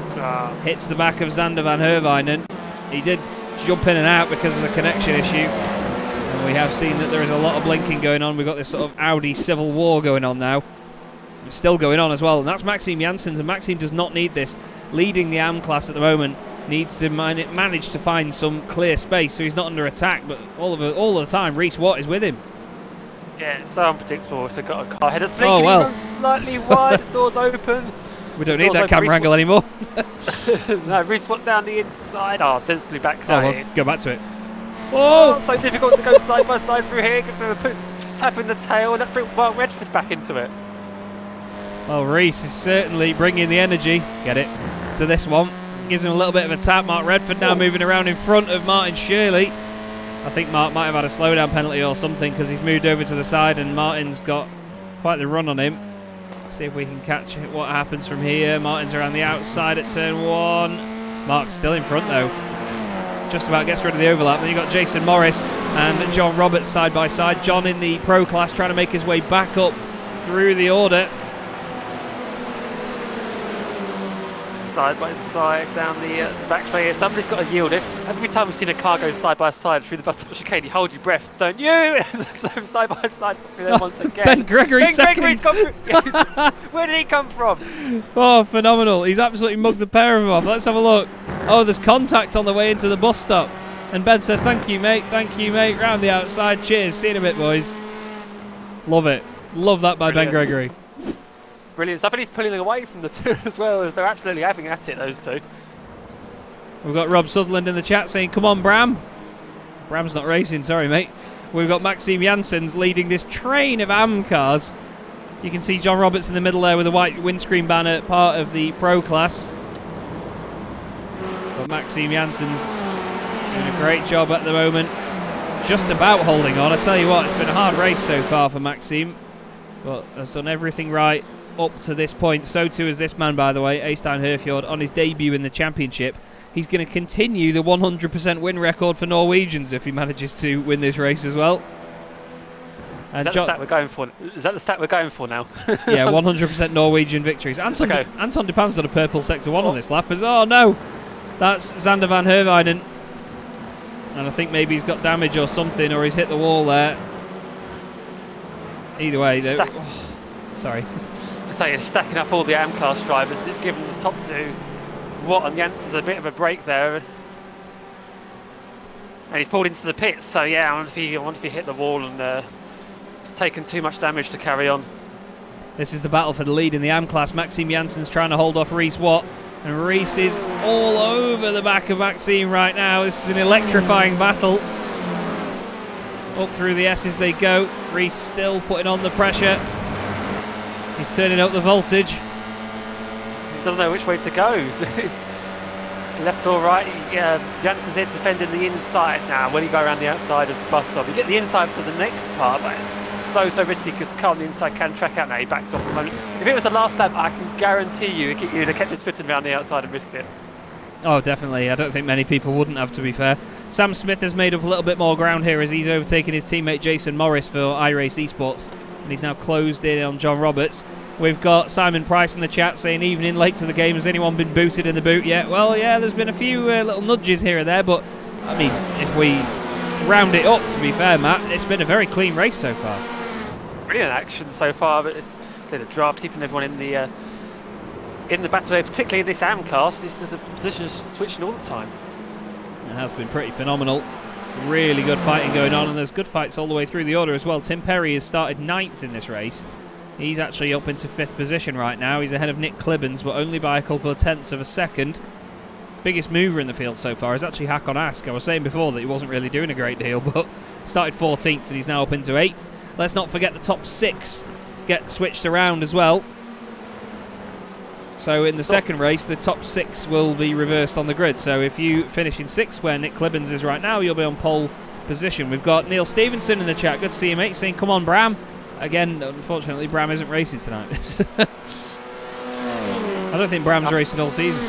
S3: hits the back of Zander van Herwijnen. He did jump in and out because of the connection issue. And we have seen that there is a lot of blinking going on. We've got this sort of Audi civil war going on now. It's still going on as well, and that's Maxime Janssens, and Maxime does not need this. Leading the AM class at the moment, needs to manage to find some clear space so he's not under attack, but all of the time Reese Watt is with him.
S5: Yeah, it's so unpredictable if they've got a car ahead. It's blinking, he runs slightly wide, the door's open.
S3: We don't need that camera angle anymore.
S5: No, Reese Watt's down the inside. Sensibly back.
S3: We'll go back to it.
S5: Oh, so difficult to go side by side through here. Gives him a tap in the tail, and that brings Mark Redford back into it.
S3: Well, Reese is certainly bringing the energy. Get it to this one. Gives him a little bit of a tap. Mark Redford now moving around in front of Martin Shirley. I think Mark might have had a slowdown penalty or something because he's moved over to the side and Martin's got quite the run on him. Let's see if we can catch what happens from here. Martin's around the outside at turn 1. Mark's still in front though. Just about gets rid of the overlap. Then you've got Jason Morris and John Roberts side by side. John in the pro class trying to make his way back up through the order.
S5: Side by side down the back straight here. Somebody's got to yield it. Every time we've seen a car go side by side through the bus stop chicane, you hold your breath, don't you? So side by side through there once again.
S3: Ben Gregory's
S5: come through. Where did he come from?
S3: Oh, phenomenal. He's absolutely mugged the pair of them off. Let's have a look. Oh, there's contact on the way into the bus stop. And Ben says, thank you, mate. Round the outside. Cheers. See you in a bit, boys. Love it. Love that by Ben Gregory.
S5: Brilliant stuff, and he's pulling away from the two as well, as they're absolutely having at it, those two.
S3: We've got Rob Sutherland in the chat saying, come on, Bram. Bram's not racing, sorry, mate. We've got Maxime Janssens leading this train of AM cars. You can see John Roberts in the middle there with a white windscreen banner, part of the pro class. But Maxime Janssens doing a great job at the moment. Just about holding on. I tell you what, it's been a hard race so far for Maxime, but has done everything right up to this point. So too is this man, by the way, Eystein Herfjord, on his debut in the championship. He's going to continue the 100% win record for Norwegians if he manages to win this race as well. And
S5: is that the stat we're going for? Is that the stat we're going for now?
S3: Yeah, 100% Norwegian victories. Anton Dupin's done a purple sector 1 on this lap. Oh no, that's Zander van Herwijnen. And I think maybe he's got damage or something, or he's hit the wall there. either way,
S5: Stack-
S3: sorry.
S5: So you're stacking up all the AM class drivers, and it's given the top two, Watt and Janssens, a bit of a break there. And he's pulled into the pits, so yeah, I wonder if he hit the wall and it's taken too much damage to carry on.
S3: This is the battle for the lead in the AM class. Maxime Janssen's trying to hold off Reese Watt, and Reese is all over the back of Maxime right now. This is an electrifying battle. Up through the S's they go. Reese still putting on the pressure. He's turning up the voltage.
S5: He doesn't know which way to go. So left or right, Janssen's here defending the inside now. When you go around the outside of the bus stop, you get the inside for the next part, but it's so risky because the car on the inside can track out now. He backs off the moment. If it was the last lap, I can guarantee you'd have kept his foot around the outside and risked it.
S3: Oh, definitely. I don't think many people wouldn't have, to be fair. Sam Smith has made up a little bit more ground here as he's overtaken his teammate Jason Morris for iRace Esports, and he's now closed in on John Roberts. We've got Simon Price in the chat saying, evening, late to the game. Has anyone been booted in the boot yet? Well, yeah, there's been a few little nudges here and there, but, I mean, if we round it up, to be fair, Matt, it's been a very clean race so far.
S5: Brilliant action so far, but the draft keeping everyone in the battle, particularly in this AM class. This is the position switching all the time.
S3: It has been pretty phenomenal. Really good fighting going on, and there's good fights all the way through the order as well. Tim Perry has started 9th in this race. He's actually up into 5th position right now. He's ahead of Nick Clibbens, but only by a couple of tenths of a second. Biggest mover in the field so far is actually Hakon Ask. I was saying before that he wasn't really doing a great deal, but started 14th and he's now up into 8th. Let's not forget the top 6 get switched around as well. So in the second race, the top 6 will be reversed on the grid. So if you finish in 6th, where Nick Clibbens is right now, you'll be on pole position. We've got Neil Stevenson in the chat. Good to see you, mate. Saying, come on, Bram. Again, unfortunately, Bram isn't racing tonight. I don't think Bram's racing all season.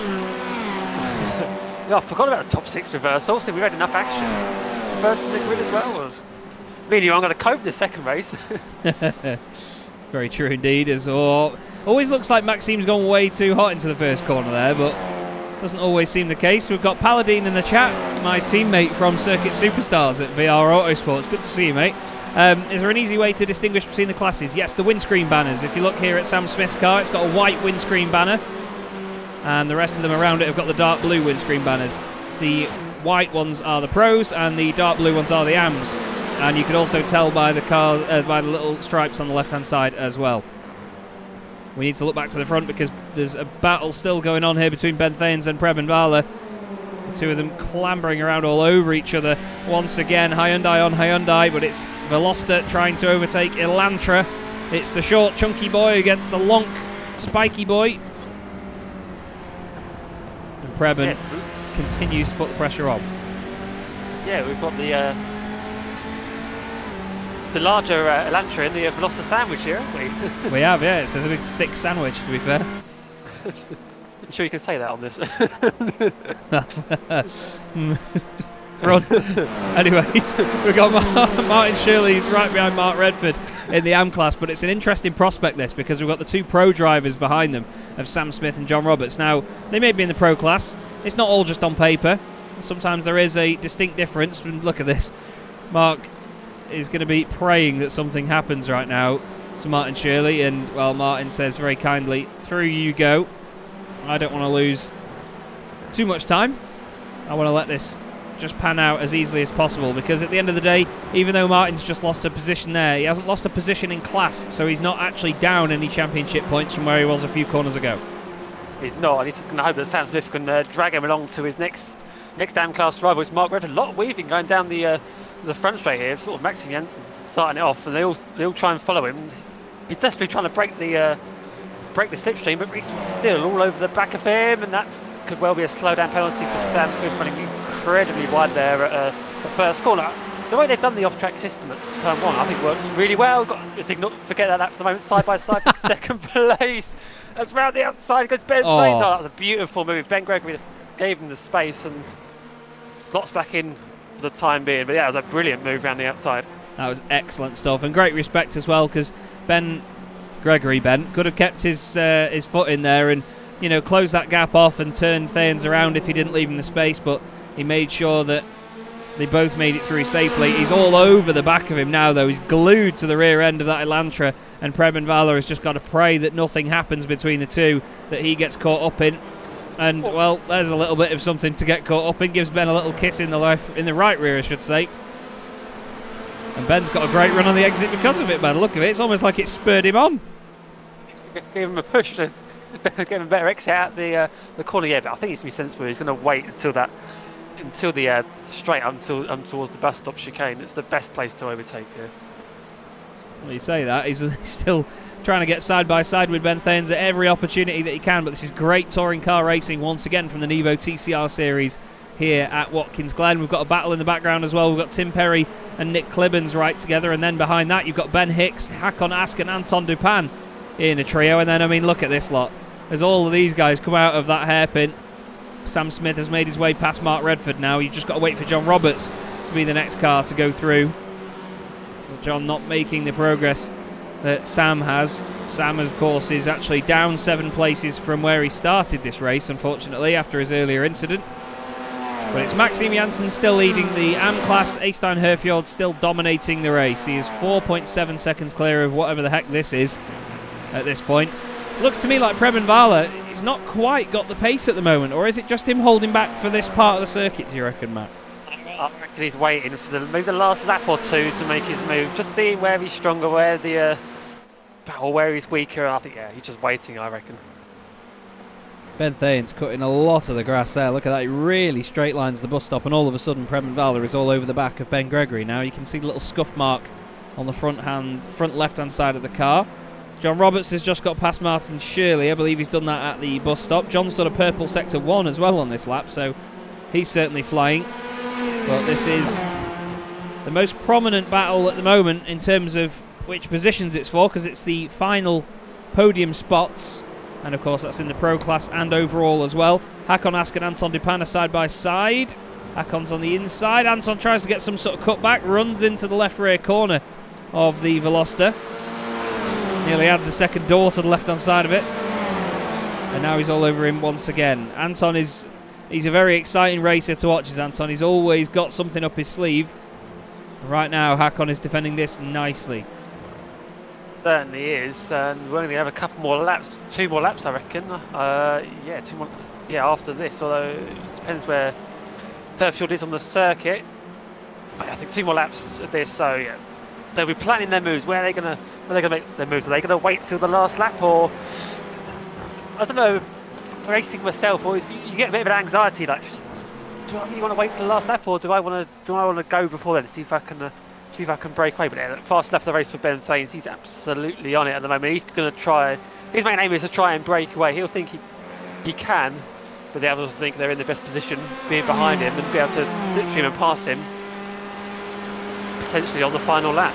S5: Yeah, I forgot about the top 6 reversal. So we've had enough action. First in the grid as well. Me and you, I'm going to cope this second race.
S3: Very true indeed. As always looks like Maxime's gone way too hot into the first corner there, but doesn't always seem the case. We've got Paladine in the chat, my teammate from Circuit Superstars at VR Autosports. Good to see you, mate. Is there an easy way to distinguish between the classes? Yes, the windscreen banners. If you look here at Sam Smith's car, it's got a white windscreen banner, and the rest of them around it have got the dark blue windscreen banners. The white ones are the pros, and the dark blue ones are the AMs. And you can also tell by the car, by the little stripes on the left-hand side as well. We need to look back to the front because there's a battle still going on here between Ben Thanes and Preben Vala. The two of them clambering around all over each other once again. Hyundai on Hyundai, but it's Veloster trying to overtake Elantra. It's the short, chunky boy against the lonk, spiky boy. And Preben continues to put the pressure on.
S5: Yeah, we've got the larger Elantra in the Veloster sandwich here, haven't we?
S3: We have, yeah. It's a big, thick sandwich, to be fair.
S5: I'm sure you can say that on this.
S3: Run. Anyway, we've got Martin Shirley, who's right behind Mark Redford in the AM class, but it's an interesting prospect, this, because we've got the 2 pro drivers behind them of Sam Smith and John Roberts. Now, they may be in the pro class. It's not all just on paper. Sometimes there is a distinct difference. And look at this. Mark is going to be praying that something happens right now to Martin Shirley, and, well, Martin says very kindly, through you go. I don't want to lose too much time. I want to let this just pan out as easily as possible, because at the end of the day, even though Martin's just lost a position there, he hasn't lost a position in class, so he's not actually down any championship points from where he was a few corners ago.
S5: He's not, and he's going to hope that Sam Smith can drag him along to his next AM class rival. It's Mark Redford. A lot of weaving going down the front straight here. Sort of Maxime Janssen starting it off, and they all try and follow him. He's desperately trying to break the slipstream, but he's still all over the back of him, and that could well be a slowdown penalty for Sam Smith, running incredibly wide there at the first corner. The way they've done the off-track system at turn 1, I think works really well. Forget that for the moment. Side by side for second place. That's round the outside goes Ben Thanes. Oh, that's a beautiful move. Ben Gregory gave him the space and slots back in for the time being. But yeah, it was a brilliant move round the outside.
S3: That was excellent stuff, and great respect as well, because Ben could have kept his foot in there and, you know, closed that gap off and turned Thanes around if he didn't leave him the space, but he made sure that They both made it through safely. He's all over the back of him now, though. He's glued to the rear end of that Elantra, and Preben Vala has just got to pray that nothing happens between the two, that he gets caught up in. And, well, there's a little bit of something to get caught up in. Gives Ben a little kiss in the right rear, I should say. And Ben's got a great run on the exit because of it, by the look of it. It's almost like it spurred him on.
S5: Give him a push to get him a better exit out the corner. Yeah, but I think he's going to be sensible. He's going to wait until the straight up towards the bus stop chicane. It's the best place to overtake here.
S3: Well, you say that. He's still trying to get side by side with Ben Thanes at every opportunity that he can, but this is great touring car racing once again from the NEVO TCR Series here at Watkins Glen. We've got a battle in the background as well. We've got Tim Perry and Nick Clibbens right together, and then behind that you've got Ben Hicks, Hakon Ask and Anton Dupin in a trio. And then, I mean, look at this lot. As all of these guys come out of that hairpin, Sam Smith has made his way past Mark Redford now. You've just got to wait for John Roberts to be the next car to go through. But John not making the progress that Sam has. Sam, of course, is actually down 7 places from where he started this race, unfortunately, after his earlier incident. But it's Maxim Janssen still leading the AM class. Eystein Herfjord still dominating the race. He is 4.7 seconds clear of whatever the heck this is at this point. Looks to me like Preben Vala has not quite got the pace at the moment, or is it just him holding back for this part of the circuit, do you reckon, Matt?
S5: I reckon he's waiting for maybe the last lap or two to make his move, just see where he's stronger, where he's weaker. I think, yeah, he's just waiting, I reckon.
S3: Ben Thanes cutting a lot of the grass there. Look at that. He really straight lines the bus stop, and all of a sudden Preben Vala is all over the back of Ben Gregory now. You can see the little scuff mark on the front left-hand side of the car. John Roberts has just got past Martin Shirley. I believe he's done that at the bus stop. John's done a purple sector 1 as well on this lap, so he's certainly flying. But this is the most prominent battle at the moment in terms of which positions it's for, because it's the final podium spots. And of course that's in the pro class and overall as well. Hakon Ask and Anton Dupin are side by side. Hakon's on the inside. Anton tries to get some sort of cutback, runs into the left rear corner of the Veloster. Nearly adds a second door to the left hand side of it. And now he's all over him once again. Anton he's a very exciting racer to watch, is Anton. He's always got something up his sleeve. Right now Hakon is defending this nicely.
S5: Certainly is, and we're going to have a couple more laps, 2 more laps, I reckon. Yeah, 2 more. Yeah, after this. Although it depends where Herfjord is on the circuit. But I think 2 more laps of this. So yeah, they'll be planning their moves. Where are they going to make their moves? Are they going to wait till the last lap, or I don't know? Racing myself, always you get a bit of an anxiety. Like, do I really want to wait till the last lap, or do I want to go before then to see if I can break away? But yeah, fast left the race for Ben Thanes. He's absolutely on it at the moment. He's going to try. His main aim is to try and break away. He'll think he can, but the others think they're in the best position, being behind him and be able to slipstream and pass him potentially on the final lap.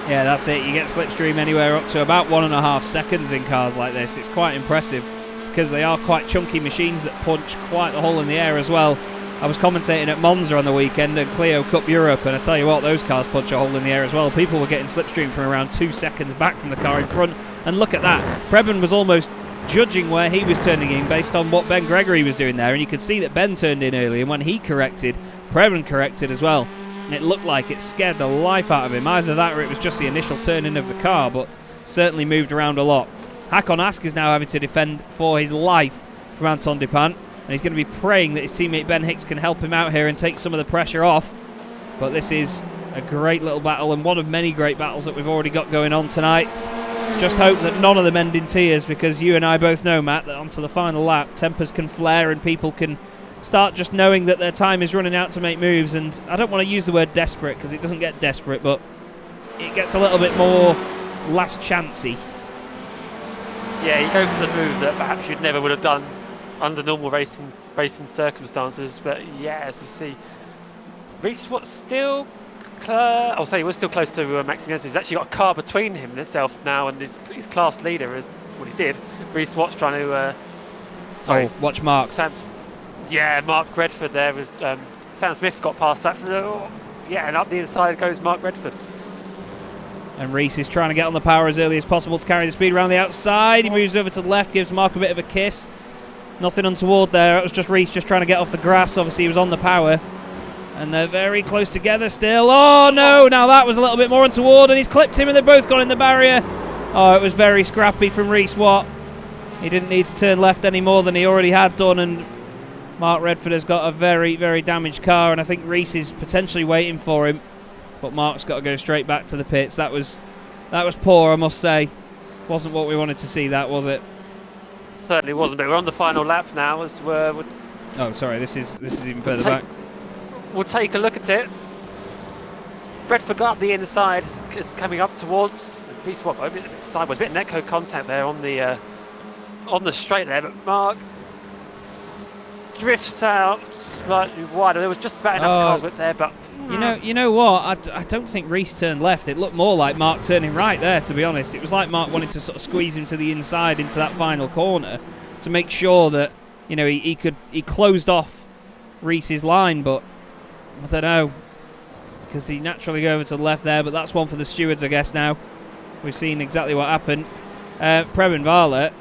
S3: Yeah, that's it. You get slipstream anywhere up to about 1.5 seconds in cars like this. It's quite impressive because they are quite chunky machines that punch quite a hole in the air as well. I was commentating at Monza on the weekend at Clio Cup Europe, and I tell you what, those cars punch a hole in the air as well. People were getting slipstream from around 2 seconds back from the car in front, and look at that. Preben was almost judging where he was turning in based on what Ben Gregory was doing there, and you could see that Ben turned in early, and when he corrected, Preben corrected as well. It looked like it scared the life out of him. Either that or it was just the initial turn in of the car, but certainly moved around a lot. Hakon Ask is now having to defend for his life from Anton Dupin. And he's going to be praying that his teammate Ben Hicks can help him out here and take some of the pressure off. But this is a great little battle, and one of many great battles that we've already got going on tonight. Just hope that none of them end in tears, because you and I both know, Matt, that onto the final lap, tempers can flare and people can start just knowing that their time is running out to make moves. And I don't want to use the word desperate, because it doesn't get desperate, but it gets a little bit more last chancey.
S5: Yeah, you go for the move that perhaps you'd never would have done under normal racing circumstances, but yeah, as you see, Reese Watt still, I'll say he was still close to Maxim Janssen. He's actually got a car between him and himself now, and his class leader is what he did. Reese Watt's trying to.
S3: Watch Mark.
S5: Mark Redford there. With, Sam Smith got past that. And up the inside goes Mark Redford.
S3: And Reese is trying to get on the power as early as possible to carry the speed around the outside. He moves over to the left, gives Mark a bit of a kiss. Nothing untoward there. It was just Reese just trying to get off the grass. Obviously, he was on the power. And they're very close together still. Oh, no. Now that was a little bit more untoward, and he's clipped him, and they've both gone in the barrier. Oh, it was very scrappy from Reece Watt. He didn't need to turn left any more than he already had done, and Mark Redford has got a very, very damaged car, and I think Reece is potentially waiting for him. But Mark's got to go straight back to the pits. That was poor, I must say. Wasn't what we wanted to see, that, was it?
S5: Certainly wasn't, but we're on the final lap now. As we're
S3: oh, sorry, this is even further back.
S5: We'll take a look at it. Redford got up the inside, coming up towards Reece Watt, sideways, a bit of Netco contact there on the straight there, but Mark drifts out slightly wider. There was just about enough cars with there, but
S3: you know what? I don't think Reece turned left. It looked more like Mark turning right there, to be honest. It was like Mark wanted to sort of squeeze him to the inside into that final corner to make sure that he closed off Reece's line, but I don't know, because he naturally go over to the left there. But that's one for the stewards, I guess. Now we've seen exactly what happened. Preben Varla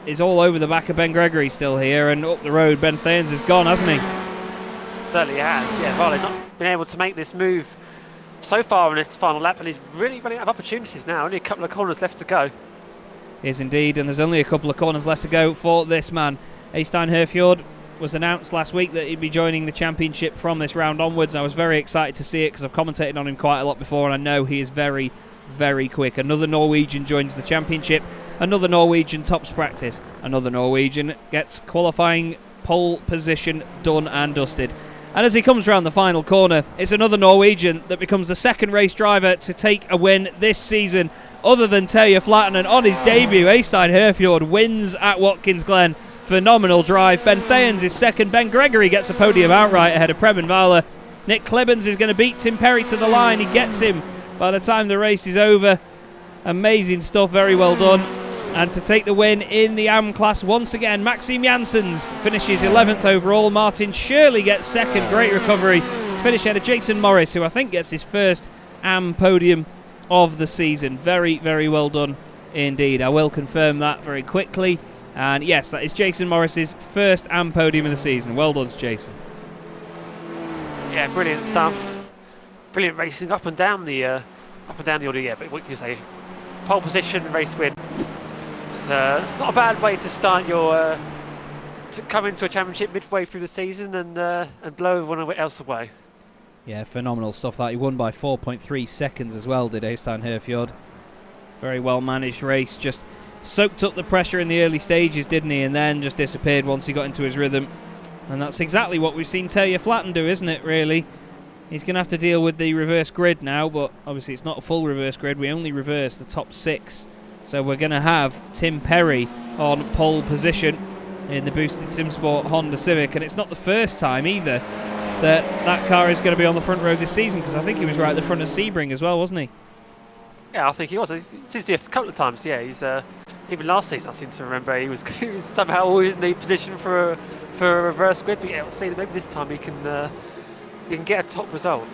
S3: is all over the back of Ben Gregory still here, and up the road Ben Thanes is gone, hasn't he?
S5: Certainly has. Yeah, Varla's not been able to make this move so far in this final lap, and he's really running out of opportunities now. Only a couple of corners left to go.
S3: Is indeed, and there's only a couple of corners left to go for this man. Eystein Herfjord was announced last week that he'd be joining the championship from this round onwards. I was very excited to see it because I've commentated on him quite a lot before, and I know he is very, very quick. Another Norwegian joins the championship. Another Norwegian tops practice. Another Norwegian gets qualifying pole position done and dusted. And as he comes around the final corner, it's another Norwegian that becomes the second race driver to take a win this season, other than Terje Flattenen. On his debut, Eystein Herfjord wins at Watkins Glen. Phenomenal drive. Ben Thanes is second. Ben Gregory gets a podium outright ahead of Preben Varla. Nick Klibbens is going to beat Tim Perry to the line. He gets him by the time the race is over. Amazing stuff. Very well done. And to take the win in the AM class once again, Maxime Janssens finishes 11th overall. Martin Shirley gets second. Great recovery to finish ahead of Jason Morris, who I think gets his first AM podium of the season. Very, very well done indeed. I will confirm that very quickly. And yes, that is Jason Morris's first AM podium of the season. Well done to Jason.
S5: Yeah, brilliant stuff. Brilliant racing up and down the order. Yeah, but what can you say? Pole position, race win. It's not a bad way to start your to come into a championship midway through the season and blow everyone else away.
S3: Yeah, phenomenal stuff that. He won by 4.3 seconds as well, did Eystein Herfjord. Very well managed race. Just soaked up the pressure in the early stages, didn't he? And then just disappeared once he got into his rhythm. And that's exactly what we've seen Terje Flatten do, isn't it, really? He's going to have to deal with the reverse grid now, but obviously it's not a full reverse grid. We only reverse the top 6. So we're going to have Tim Perry on pole position in the boosted SimSport Honda Civic. And it's not the first time either that car is going to be on the front row this season, because I think he was right at the front of Sebring as well, wasn't he?
S5: Yeah, I think he was. It seems to be a couple of times. Yeah, he's even last season I seem to remember he was somehow always in the position for a reverse grid. But yeah, we'll see. Maybe this time he can get a top result.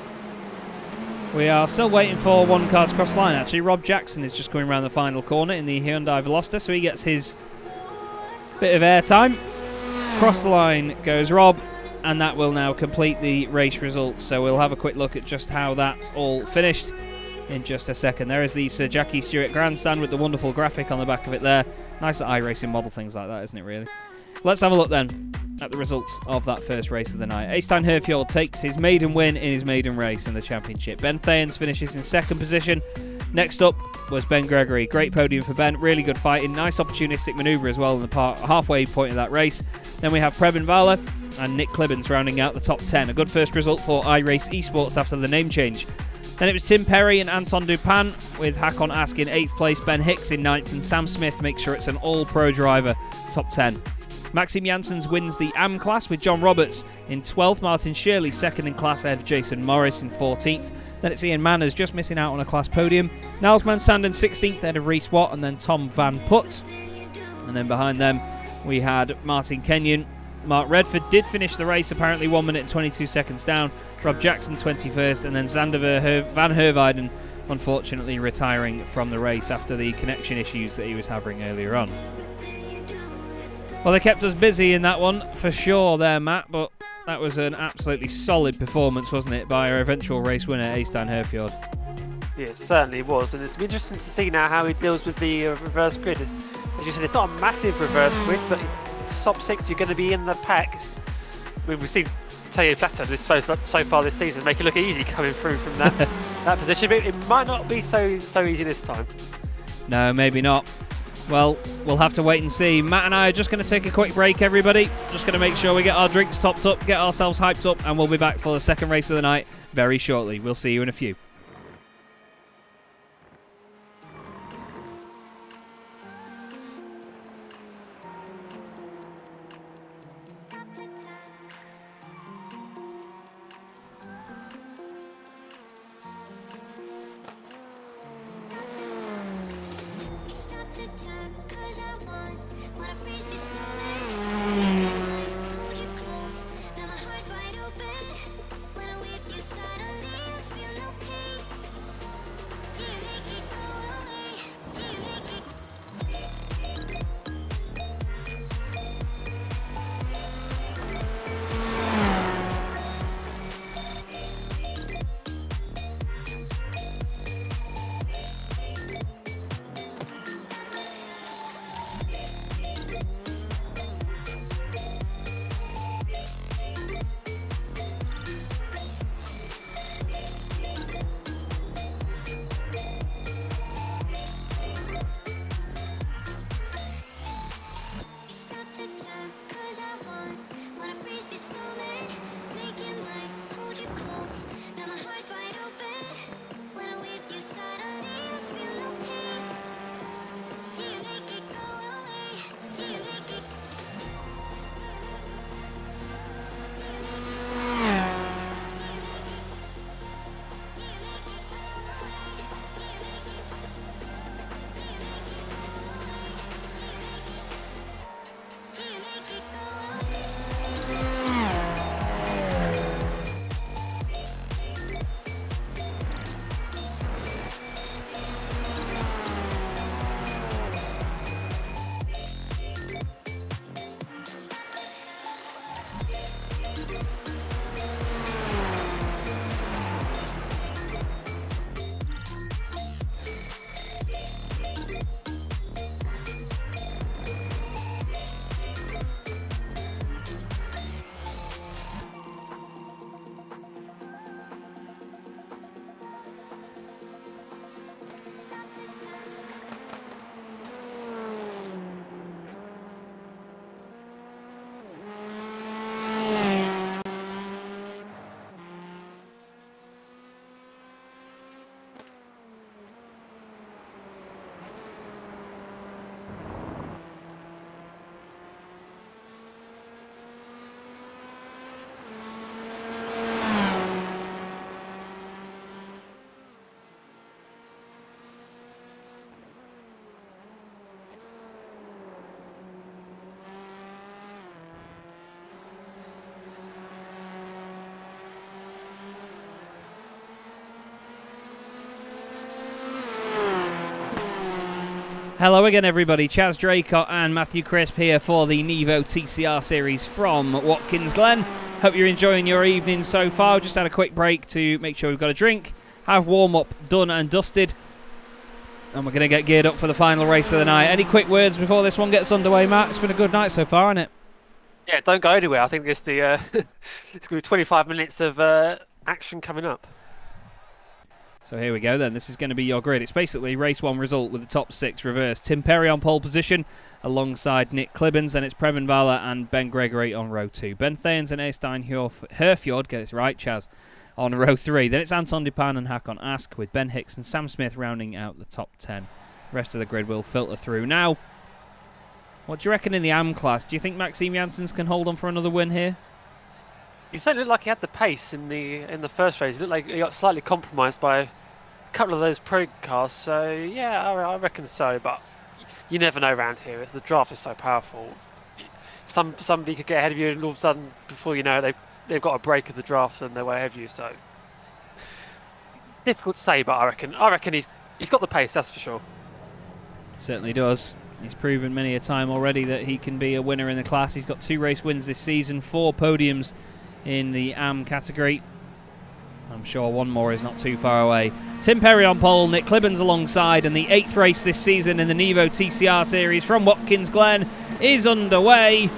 S3: We are still waiting for one car to cross the line. Actually, Rob Jackson is just coming around the final corner in the Hyundai Veloster, so he gets his bit of airtime. Cross the line goes Rob, and that will now complete the race results. So we'll have a quick look at just how that all finished in just a second. There is the Sir Jackie Stewart grandstand with the wonderful graphic on the back of it there. Nice that iRacing model things like that, isn't it, really? Let's have a look then at the results of that first race of the night. Eystein Herfjord takes his maiden win in his maiden race in the championship. Ben Thanes finishes in second position. Next up was Ben Gregory. Great podium for Ben. Really good fighting. Nice opportunistic manoeuvre as well in the halfway point of that race. Then we have Preben Varla and Nick Klibbens rounding out the top 10. A good first result for iRace Esports after the name change. Then it was Tim Perry and Anton Dupin, with Hakon Ask in 8th place, Ben Hicks in 9th, and Sam Smith makes sure it's an all-pro driver, top 10. Maxime Janssens wins the AM class with John Roberts in 12th, Martin Shirley second in class ahead of Jason Morris in 14th. Then it's Ian Manners just missing out on a class podium. Niles Mansanden 16th ahead of Reece Watt, and then Tom Van Putt. And then behind them we had Martin Kenyon. Mark Redford did finish the race, apparently 1 minute and 22 seconds down. Rob Jackson 21st, and then Xander Van Herwijden unfortunately retiring from the race after the connection issues that he was having earlier on. Well, they kept us busy in that one for sure there, Matt, but That was an absolutely solid performance, wasn't it, by our eventual race winner, Eystein Herfjord.
S5: Yeah, it certainly was, and it's interesting to see now how he deals with the reverse grid. As you said, it's not a massive reverse grid, but top 6, you're going to be in the pack. I mean, we've seen Teo Flatter so far this season make it look easy coming through from that that position, but it might not be so easy this time.
S3: No, maybe not. Well, we'll have to wait and see. Matt and I are just going to take a quick break, everybody. Just going to make sure we get our drinks topped up, get ourselves hyped up, and we'll be back for the second race of the night very shortly. We'll see you in a few. Hello again, everybody. Chaz Draycott and Matthew Crisp here for the NEVO TCR Series from Watkins Glen. Hope you're enjoying your evening so far. Just had a quick break to make sure we've got a drink, have warm-up done and dusted, and we're going to get geared up for the final race of the night. Any quick words before this one gets underway, Matt? It's been a good night so far, hasn't it?
S5: Yeah, don't go anywhere. I think it's the it's going to be 25 minutes of action coming up.
S3: So here we go then. This is going to be your grid. It's basically race 1 result with the top 6 reversed. Tim Perry on pole position alongside Nick Clibbins. Then it's Preben Vala and Ben Gregory on row 2. Ben Thayens and Eystein Herfjord, get it right, Chaz, on row 3. Then it's Anton Dupan and Hakon Ask with Ben Hicks and Sam Smith rounding out the top 10. The rest of the grid will filter through. Now, what do you reckon in the AM class? Do you think Maxime Janssens can hold on for another win here?
S5: He certainly looked like he had the pace in the first race. It looked like he got slightly compromised by a couple of those pro cars. So yeah, I reckon so. But you never know around here. The draft is so powerful. Somebody could get ahead of you, and all of a sudden, before you know it, they've got a break of the draft and they're way ahead of you. So difficult to say, but I reckon he's got the pace. That's for sure.
S3: Certainly does. He's proven many a time already that he can be a winner in the class. He's got 2 race wins this season, 4 podiums in the AM category. I'm sure one more is not too far away. Tim Perry on pole, Nick Clibbens alongside, and the 8th race this season in the NEVO TCR Series from Watkins Glen is underway.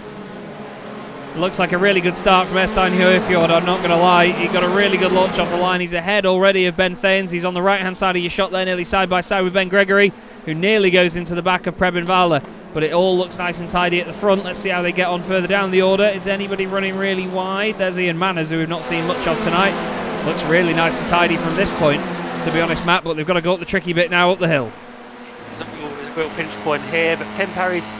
S3: Looks like a really good start from Estein Højfjord, I'm not going to lie. He got a really good launch off the line. He's ahead already of Ben Thanes. He's on the right-hand side of your shot there, nearly side by side with Ben Gregory, who nearly goes into the back of Preben Valle. But it all looks nice and tidy at the front. Let's see how they get on further down the order. Is anybody running really wide? There's Ian Manners, who we've not seen much of tonight. Looks really nice and tidy from this point, to be honest, Matt, but they've got to go up the tricky bit now, up the hill.
S5: It's a real pinch point here, but Tim Perry's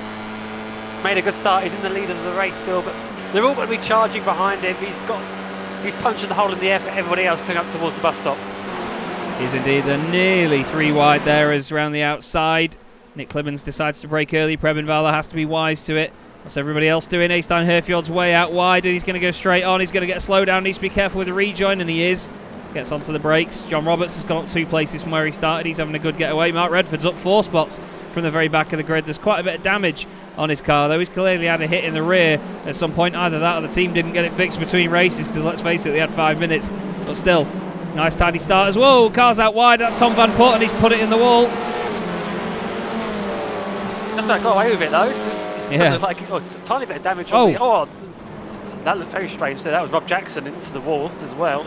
S5: made a good start. He's in the lead of the race still, but they're all going to be charging behind him. He's punching the hole in the air for everybody else coming up towards the bus stop.
S3: He's indeed. They're nearly 3 wide there as around the outside. Nick Clibbens decides to break early. Preben Valle has to be wise to it. What's everybody else doing? Estein Højfjord's way out wide, and he's going to go straight on. He's going to get a slow down. Needs to be careful with the rejoin, and he is. Gets onto the brakes. John Roberts has gone up 2 places from where he started. He's having a good getaway. Mark Redford's up 4 spots from the very back of the grid. There's quite a bit of damage on his car, though. He's clearly had a hit in the rear at some point. Either that or the team didn't get it fixed between races, because let's face it, they had 5 minutes. But still, nice tidy start as well. Car's out wide. That's Tom Van Putt, and he's put it in the wall.
S5: Got away with it though.
S3: Yeah.
S5: Like a tiny bit of damage on the... Oh, that looked very strange. So that was Rob Jackson into the wall as well.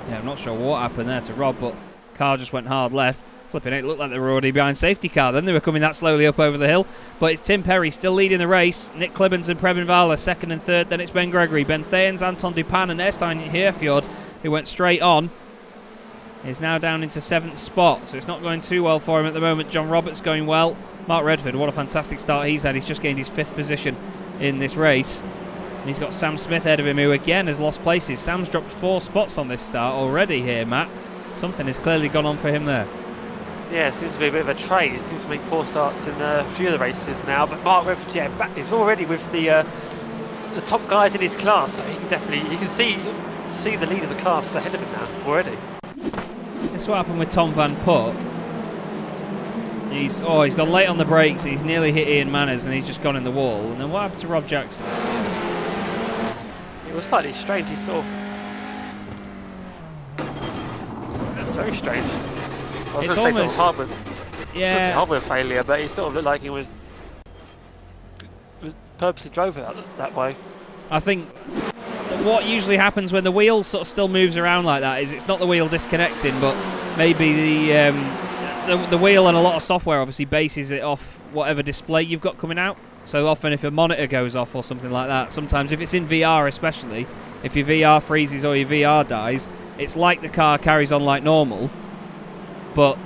S3: Yeah, I'm not sure what happened there to Rob, but car just went hard left. Flipping it looked like they were already behind safety car. Then they were coming that slowly up over the hill. But it's Tim Perry still leading the race. Nick Clibbens and Preben Valle second and third. Then it's Ben Gregory, Ben Thanes, Anton Dupin and Estein Højfjord, who went straight on, is now down into 7th spot. So it's not going too well for him at the moment. John Roberts going well. Mark Redford, what a fantastic start he's had. He's just gained his 5th position in this race. And he's got Sam Smith ahead of him, who again has lost places. Sam's dropped 4 spots on this start already here, Matt. Something has clearly gone on for him there.
S5: Yeah, it seems to be a bit of a trade. He seems to make poor starts in a few of the races now. But Mark Redford, yeah, he's already with the top guys in his class. So he can see the lead of the class ahead of him now already.
S3: This is what happened with Tom Van Putt. He's gone late on the brakes. He's nearly hit Ian Manners, and he's just gone in the wall. And then what happened to Rob Jackson?
S5: It was slightly strange. He sort of... It was very strange. I was going to say sort of hardware failure, but he sort of looked like he was purposely drove it that way.
S3: I think what usually happens when the wheel sort of still moves around like that is it's not the wheel disconnecting, but maybe the wheel and a lot of software obviously bases it off whatever display you've got coming out. So often if a monitor goes off or something like that, sometimes if it's in VR especially, if your VR freezes or your VR dies, it's like the car carries on like normal, but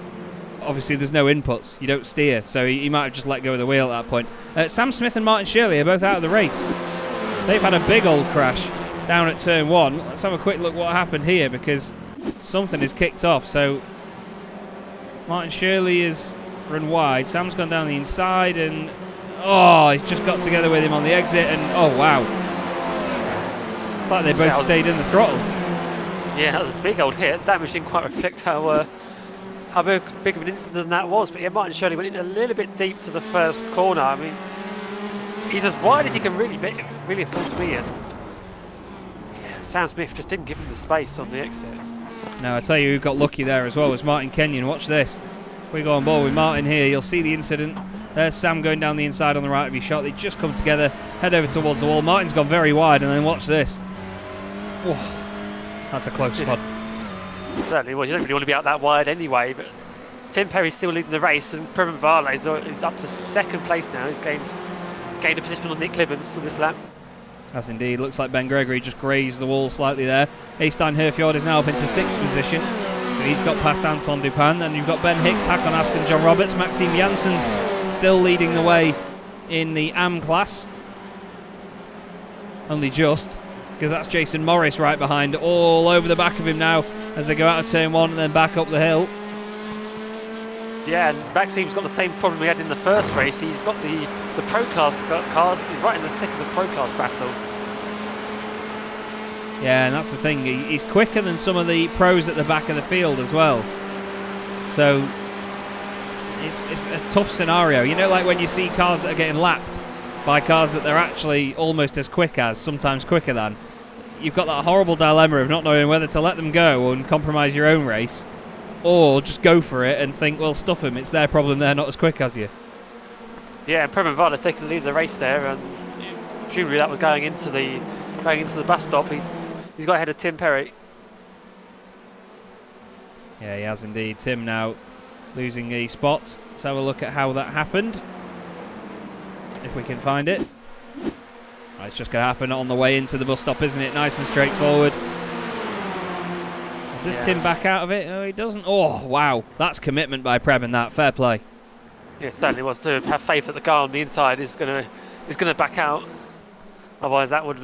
S3: obviously there's no inputs, you don't steer, so he might have just let go of the wheel at that point. Sam Smith and Martin Shirley are both out of the race. They've had a big old crash down at turn 1. Let's have a quick look what happened here, because something is kicked off. So Martin Shirley is run wide, Sam's gone down the inside, and he's just got together with him on the exit, and oh wow, it's like they both stayed in the throttle.
S5: Yeah, that was a big old hit. Damage didn't quite reflect how big of an incident that was, but yeah, Martin Shirley went in a little bit deep to the first corner. I mean, he's as wide as he can really afford to be in. Yeah, Sam Smith just didn't give him the space on the exit.
S3: Now I tell you who got lucky there as well was Martin Kenyon. Watch this. If we go on board with Martin here, you'll see the incident. There's Sam going down the inside on the right of his shot. They just come together, head over towards the wall. Martin's gone very wide, and then watch this. Oh, that's a close spot.
S5: Certainly, well, you don't really want to be out that wide anyway, but Tim Perry's still leading the race, and Preben Valle is up to 2nd place now. He's gained a position on Nick Clibbens on this lap. That's
S3: indeed. Looks like Ben Gregory just grazed the wall slightly there. Estein Højfjord is now up into 6th position. So he's got past Anton Dupin, and you've got Ben Hicks, Hakon Ask and John Roberts. Maxime Janssens still leading the way in the AM class. Only just, because that's Jason Morris right behind, all over the back of him now as they go out of turn 1 and then back up the hill.
S5: Yeah, and Maxime's got the same problem we had in the first race. He's got the Pro Class cars. He's right in the thick of the Pro Class battle.
S3: Yeah, and that's the thing. He's quicker than some of the pros at the back of the field as well. So it's a tough scenario. You know, like when you see cars that are getting lapped by cars that they're actually almost as quick as, sometimes quicker than. you've got that horrible dilemma of not knowing whether to let them go and compromise your own race, or just go for it and think, well, stuff them, it's their problem, they're not as quick as you.
S5: Yeah, and Preben Varla's taking the lead of the race there, and presumably that was going into the bus stop. He's got ahead of Tim Perry.
S3: Yeah, he has indeed. Tim now losing a spot. Let's have a look at how that happened, if we can find it. It's just going to happen on the way into the bus stop, isn't it? Nice and straightforward. Does Tim back out of it? Oh, he doesn't. Oh, wow. That's commitment by Preben, that. Fair play.
S5: Yeah, it certainly was. To have faith that the car on the inside is going to back out. Otherwise, that would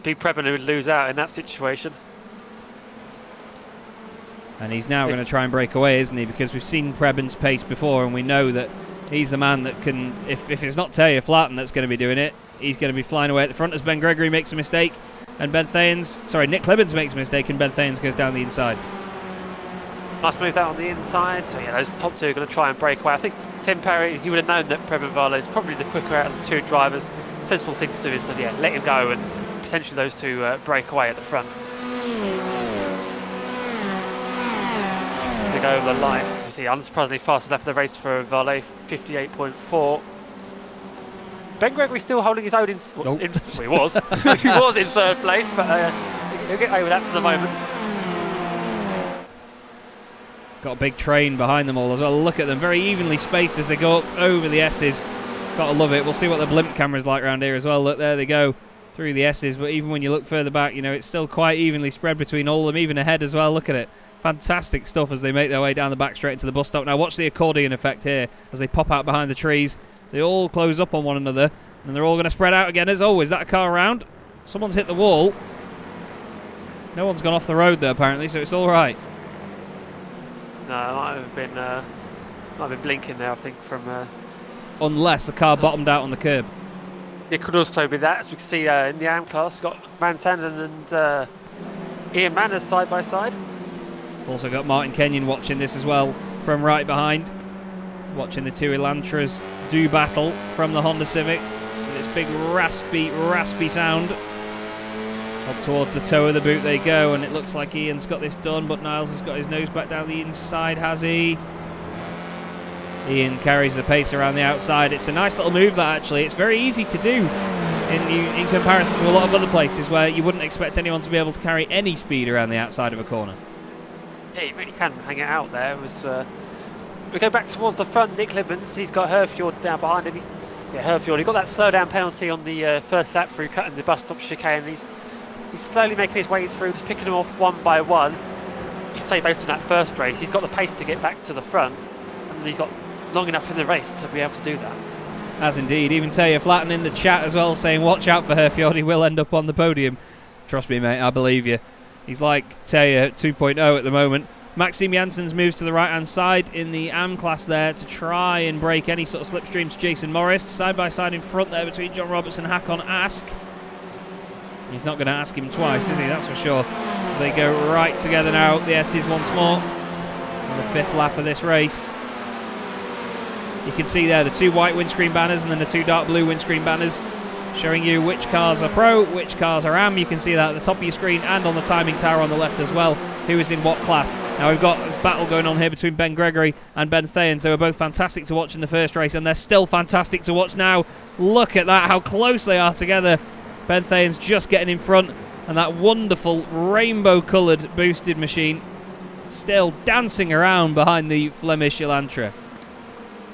S5: be Preben who would lose out in that situation.
S3: And he's now going to try and break away, isn't he? Because we've seen Preben's pace before, and we know that he's the man that can, if it's not Taylor Flatten that's going to be doing it, he's going to be flying away at the front as Ben Gregory makes a mistake, and Nick Clibbins makes a mistake, and Ben Thayens goes down the inside.
S5: Nice move that on the inside. So yeah, those top two are going to try and break away. I think Tim Perry, he would have known that Preben Varla is probably the quicker out of the two drivers. Sensible thing to do is to let him go and potentially those two break away at the front. To go over the line, you see, unsurprisingly fastest lap of the race for Varla, 58.4. Ben Gregory still holding his own well, he was. He was in third place, but he'll get away with that for the moment.
S3: Got a big train behind them all as well. Look at them, very evenly spaced as they go up over the S's. Gotta love it. We'll see what the blimp camera's like around here as well. Look, there they go through the S's, but even when you look further back, it's still quite evenly spread between all of them, even ahead as well. Look at it. Fantastic stuff as they make their way down the back straight into the bus stop. Now watch the accordion effect here as they pop out behind the trees. They all close up on one another, and they're all going to spread out again as always. That car around. Someone's hit the wall. No one's gone off the road though, apparently, so it's all right.
S5: No, it might have been blinking there, I think, from...
S3: Unless the car bottomed out on the curb.
S5: It could also be that, as we can see in the AM class, we've got Van Sanden and Ian Manners side by side.
S3: Also got Martin Kenyon watching this as well from right behind. Watching the two Elantras do battle from the Honda Civic. With this big raspy sound. Up towards the toe of the boot they go, and it looks like Ian's got this done, but Niles has got his nose back down the inside, has he? Ian carries the pace around the outside. It's a nice little move that actually. It's very easy to do in comparison to a lot of other places where you wouldn't expect anyone to be able to carry any speed around the outside of a corner.
S5: Yeah, you really can hang it out there. We go back towards the front. Nick Clibbins, he's got Herfjord down behind him. Herfjord, he got that slow down penalty on the first lap through cutting the bus stop chicane. He's slowly making his way through, just picking them off one by one. You'd say based on that first race, he's got the pace to get back to the front, and he's got long enough in the race to be able to do that.
S3: As indeed. Even Taylor Flatten in the chat as well saying, watch out for Herfjord, he will end up on the podium. Trust me, mate, I believe you. He's like Taylor 2.0 at the moment. Maxime Janssens moves to the right-hand side in the AM class there to try and break any sort of slipstream to Jason Morris. Side-by-side in front there between John Roberts and Hakon Ask. He's not going to ask him twice, is he? That's for sure. As they go right together now, the S's once more. On the fifth lap of this race. You can see there the two white windscreen banners and then the two dark blue windscreen banners showing you which cars are Pro, which cars are AM. You can see that at the top of your screen and on the timing tower on the left as well, who is in what class. Now we've got a battle going on here between Ben Gregory and Ben Thayens. They were both fantastic to watch in the first race, and they're still fantastic to watch now. Look at that, how close they are together. Ben Thayens just getting in front, and that wonderful rainbow-coloured boosted machine still dancing around behind the Flemish Elantra.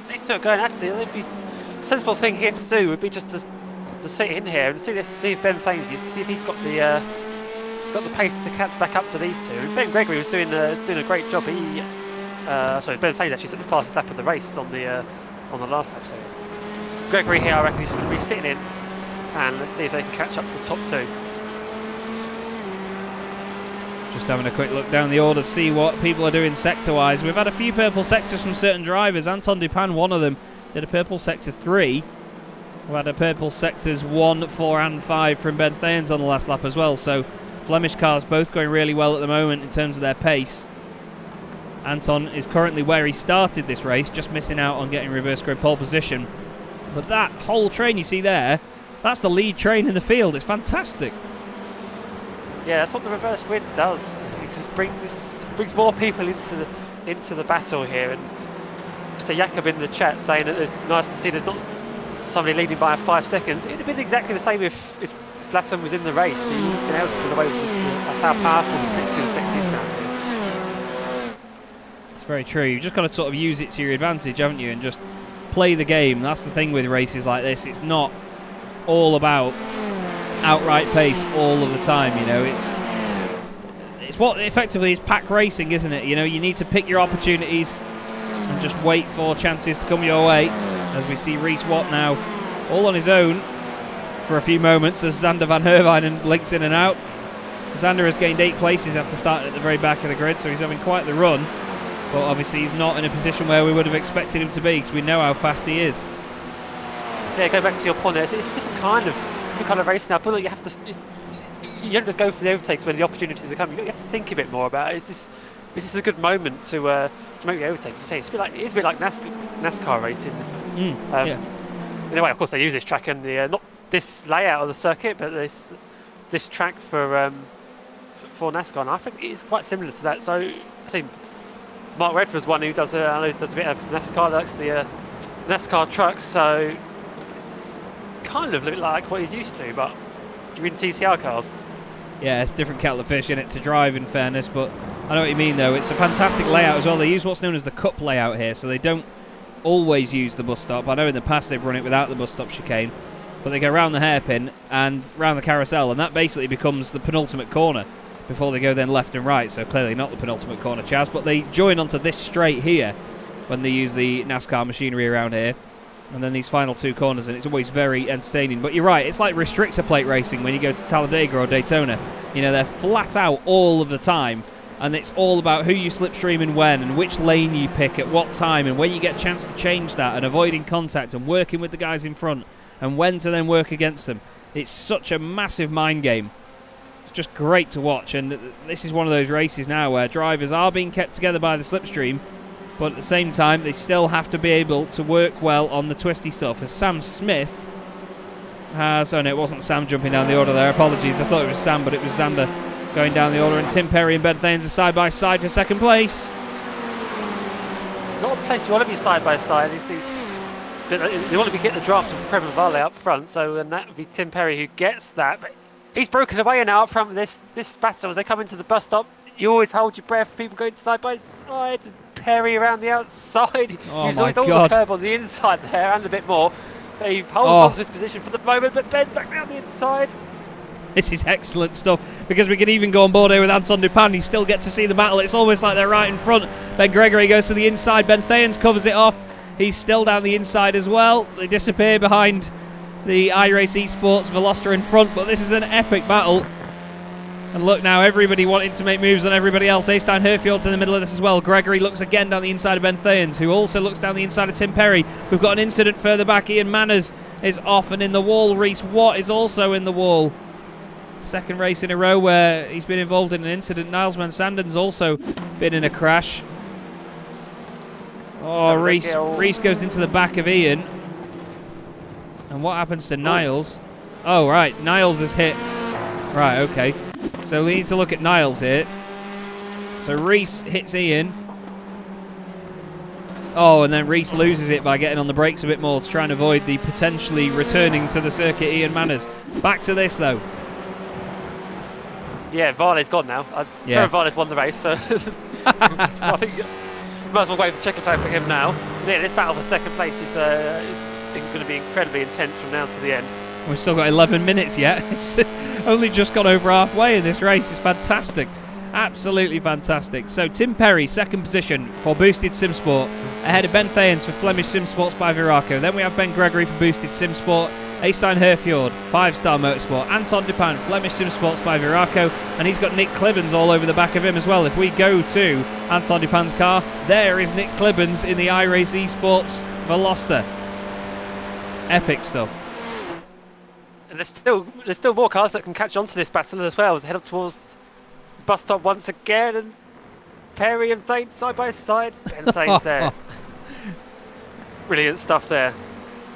S5: These two are going at it. The sensible thing here to do would be just to sit in here and see if Ben Thayens, see if he's got the pace to catch back up to these two. And Ben Gregory was doing a great job. Ben Thayens actually set the fastest lap of the race on the last lap. So Gregory here, I reckon he's going to be sitting in, and let's see if they can catch up to the top two.
S3: Just having a quick look down the order to see what people are doing sector-wise. We've had a few purple sectors from certain drivers. Anton Dupin, one of them, did a purple sector 3. We've had a purple sectors 1, 4 and 5 from Ben Thayens on the last lap as well. So Flemish cars both going really well at the moment in terms of their pace. Anton is currently where he started this race, just missing out on getting reverse grid pole position. But that whole train you see there, that's the lead train in the field. It's fantastic.
S5: Yeah, that's what the reverse wind does. It just brings more people into the battle here. And so Jakob in the chat saying that it's nice to see there's not somebody leading by 5 seconds. It'd have been exactly the same if Flatten was in the race. He would have been able to get away with this. That's how powerful the slipstream effect is around here.
S3: It's very true. You've just got to sort of use it to your advantage, haven't you? And just play the game. That's the thing with races like this. It's not all about outright pace all of the time, you know. It's what effectively is pack racing, isn't it? You know, you need to pick your opportunities and just wait for chances to come your way. As we see Reece Watt now all on his own for a few moments as Xander van Herwijnen blinks in and out. Xander has gained 8 places after starting at the very back of the grid, so he's having quite the run, but obviously he's not in a position where we would have expected him to be, because we know how fast he is.
S5: Yeah, going back to your point there, it's a different kind of race now. I feel like you have to, you don't just go for the overtakes when the opportunities are coming. You have to think a bit more about it. This is a good moment to make the overtakes. You say it's a bit like NASCAR racing.
S3: Yeah.
S5: In a way, of course, they use this track and the not this layout of the circuit, but this track for NASCAR. And I think it is quite similar to that. So I see Mark Redford's one who does a bit of NASCAR. That's the NASCAR trucks. So it's kind of a bit like what he's used to, but you're in TCR cars.
S3: Yeah, it's a different kettle of fish in it to drive, in fairness, but I know what you mean, though. It's a fantastic layout as well. They use what's known as the cup layout here, so they don't always use the bus stop. I know in the past they've run it without the bus stop chicane, but they go round the hairpin and round the carousel, and that basically becomes the penultimate corner before they go then left and right. So clearly not the penultimate corner, Chaz, but they join onto this straight here when they use the NASCAR machinery around here, and then these final 2 corners, and it's always very entertaining. But you're right, it's like restrictor plate racing when you go to Talladega or Daytona. You know, they're flat out all of the time, and it's all about who you slipstream and when, and which lane you pick at what time, and when you get a chance to change that, and avoiding contact and working with the guys in front, and when to then work against them. It's such a massive mind game. It's just great to watch, and this is one of those races now where drivers are being kept together by the slipstream, but at the same time they still have to be able to work well on the twisty stuff. As Sam Smith has, oh no, it wasn't Sam jumping down the order there, apologies, I thought it was Sam, but it was Xander going down the order, and Tim Perry and Ben Thanes are side by side for second place.
S5: Not a place you want to be side by side. You see, they want to get the draft of Prema Vale up front, so and that would be Tim Perry who gets that. But he's broken away now up front with this battle as they come into the bus stop. You always hold your breath, people going side by side, and Perry around the outside.
S3: Oh
S5: He's
S3: my
S5: always on
S3: God.
S5: the curb on the inside there and a bit more. But he holds on to his position for the moment, but Ben back down the inside.
S3: This is excellent stuff, because we could even go on board here with Anton Dupin. You still get to see the battle. It's almost like they're right in front. Ben Gregory goes to the inside. Ben Thanes covers it off. He's still down the inside as well. They disappear behind the iRace Esports Veloster in front, but this is an epic battle. And look now, everybody wanting to make moves on everybody else. Eystein Herfjord's in the middle of this as well. Gregory looks again down the inside of Ben Thanes, who also looks down the inside of Tim Perry. We've got an incident further back. Ian Manners is off and in the wall. Reece Watt is also in the wall. Second race in a row where he's been involved in an incident. Niles Van Sanden's also been in a crash. Oh, Reece goes into the back of Ian. And what happens to Niles? Oh, right, Niles is hit. Right, okay. So we need to look at Niles here. So Reece hits Ian. Oh, and then Reece loses it by getting on the brakes a bit more to try and avoid the potentially returning to the circuit Ian Manners. Back to this, though.
S5: Yeah, Varley's gone now.
S3: Yeah.
S5: Varley's won the race, so I think you might as well wait for checker flag for him now. Yeah, this battle for second place is going to be incredibly intense from now to the end.
S3: We've still got 11 minutes yet. It's only just got over halfway in this race. It's fantastic. Absolutely fantastic. So Tim Perry, second position for Boosted Simsport, ahead of Ben Thanes for Flemish Simsports by Viraco. Then we have Ben Gregory for Boosted Simsport, Eystein Herfjord, 5-Star Motorsport, Anton Dupin, Flemish Simsports by Viraco, and he's got Nick Clibbens all over the back of him as well. If we go to Anton Dupin's car, there is Nick Clibbens in the iRace Esports Veloster. Epic stuff.
S5: And there's still more cars that can catch on to this battle as well as they head up towards the bus stop once again, and Perry and Thanes side by side. And Thanes there. Brilliant stuff there.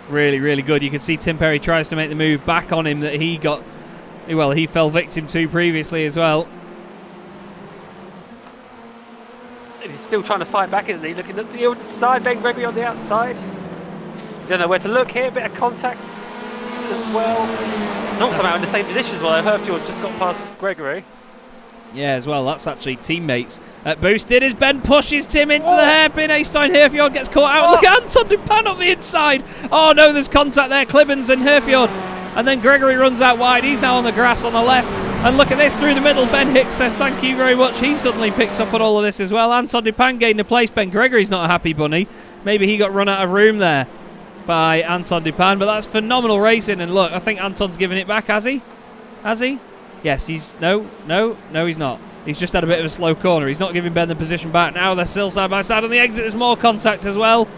S3: Really, really good. You can see Tim Perry tries to make the move back on him that he got Well, he fell victim to previously as well.
S5: And he's still trying to fight back, isn't he? Looking at the outside, Ben Gregory on the outside. You don't know where to look here, bit of contact as well. Not somehow in the same position as well. Herfield just got past Gregory.
S3: Yeah, as well. That's actually teammates. Boosted as Ben pushes Tim into the hairpin. Eystein Herfield gets caught out. Look at Anton Dupin on the inside. Oh no, there's contact there. Clibbens and Herfield. And then Gregory runs out wide. He's now on the grass on the left. And look at this through the middle. Ben Hicks says thank you very much. He suddenly picks up on all of this as well. Anton Dupin gained a place. Ben Gregory's not a happy bunny. Maybe he got run out of room there by Anton Dupin. But that's phenomenal racing. And look, I think Anton's giving it back, has he? Has he? Yes, he's... No, he's not. He's just had a bit of a slow corner. He's not giving Ben the position back. Now they're still side by side on the exit. There's more contact as well.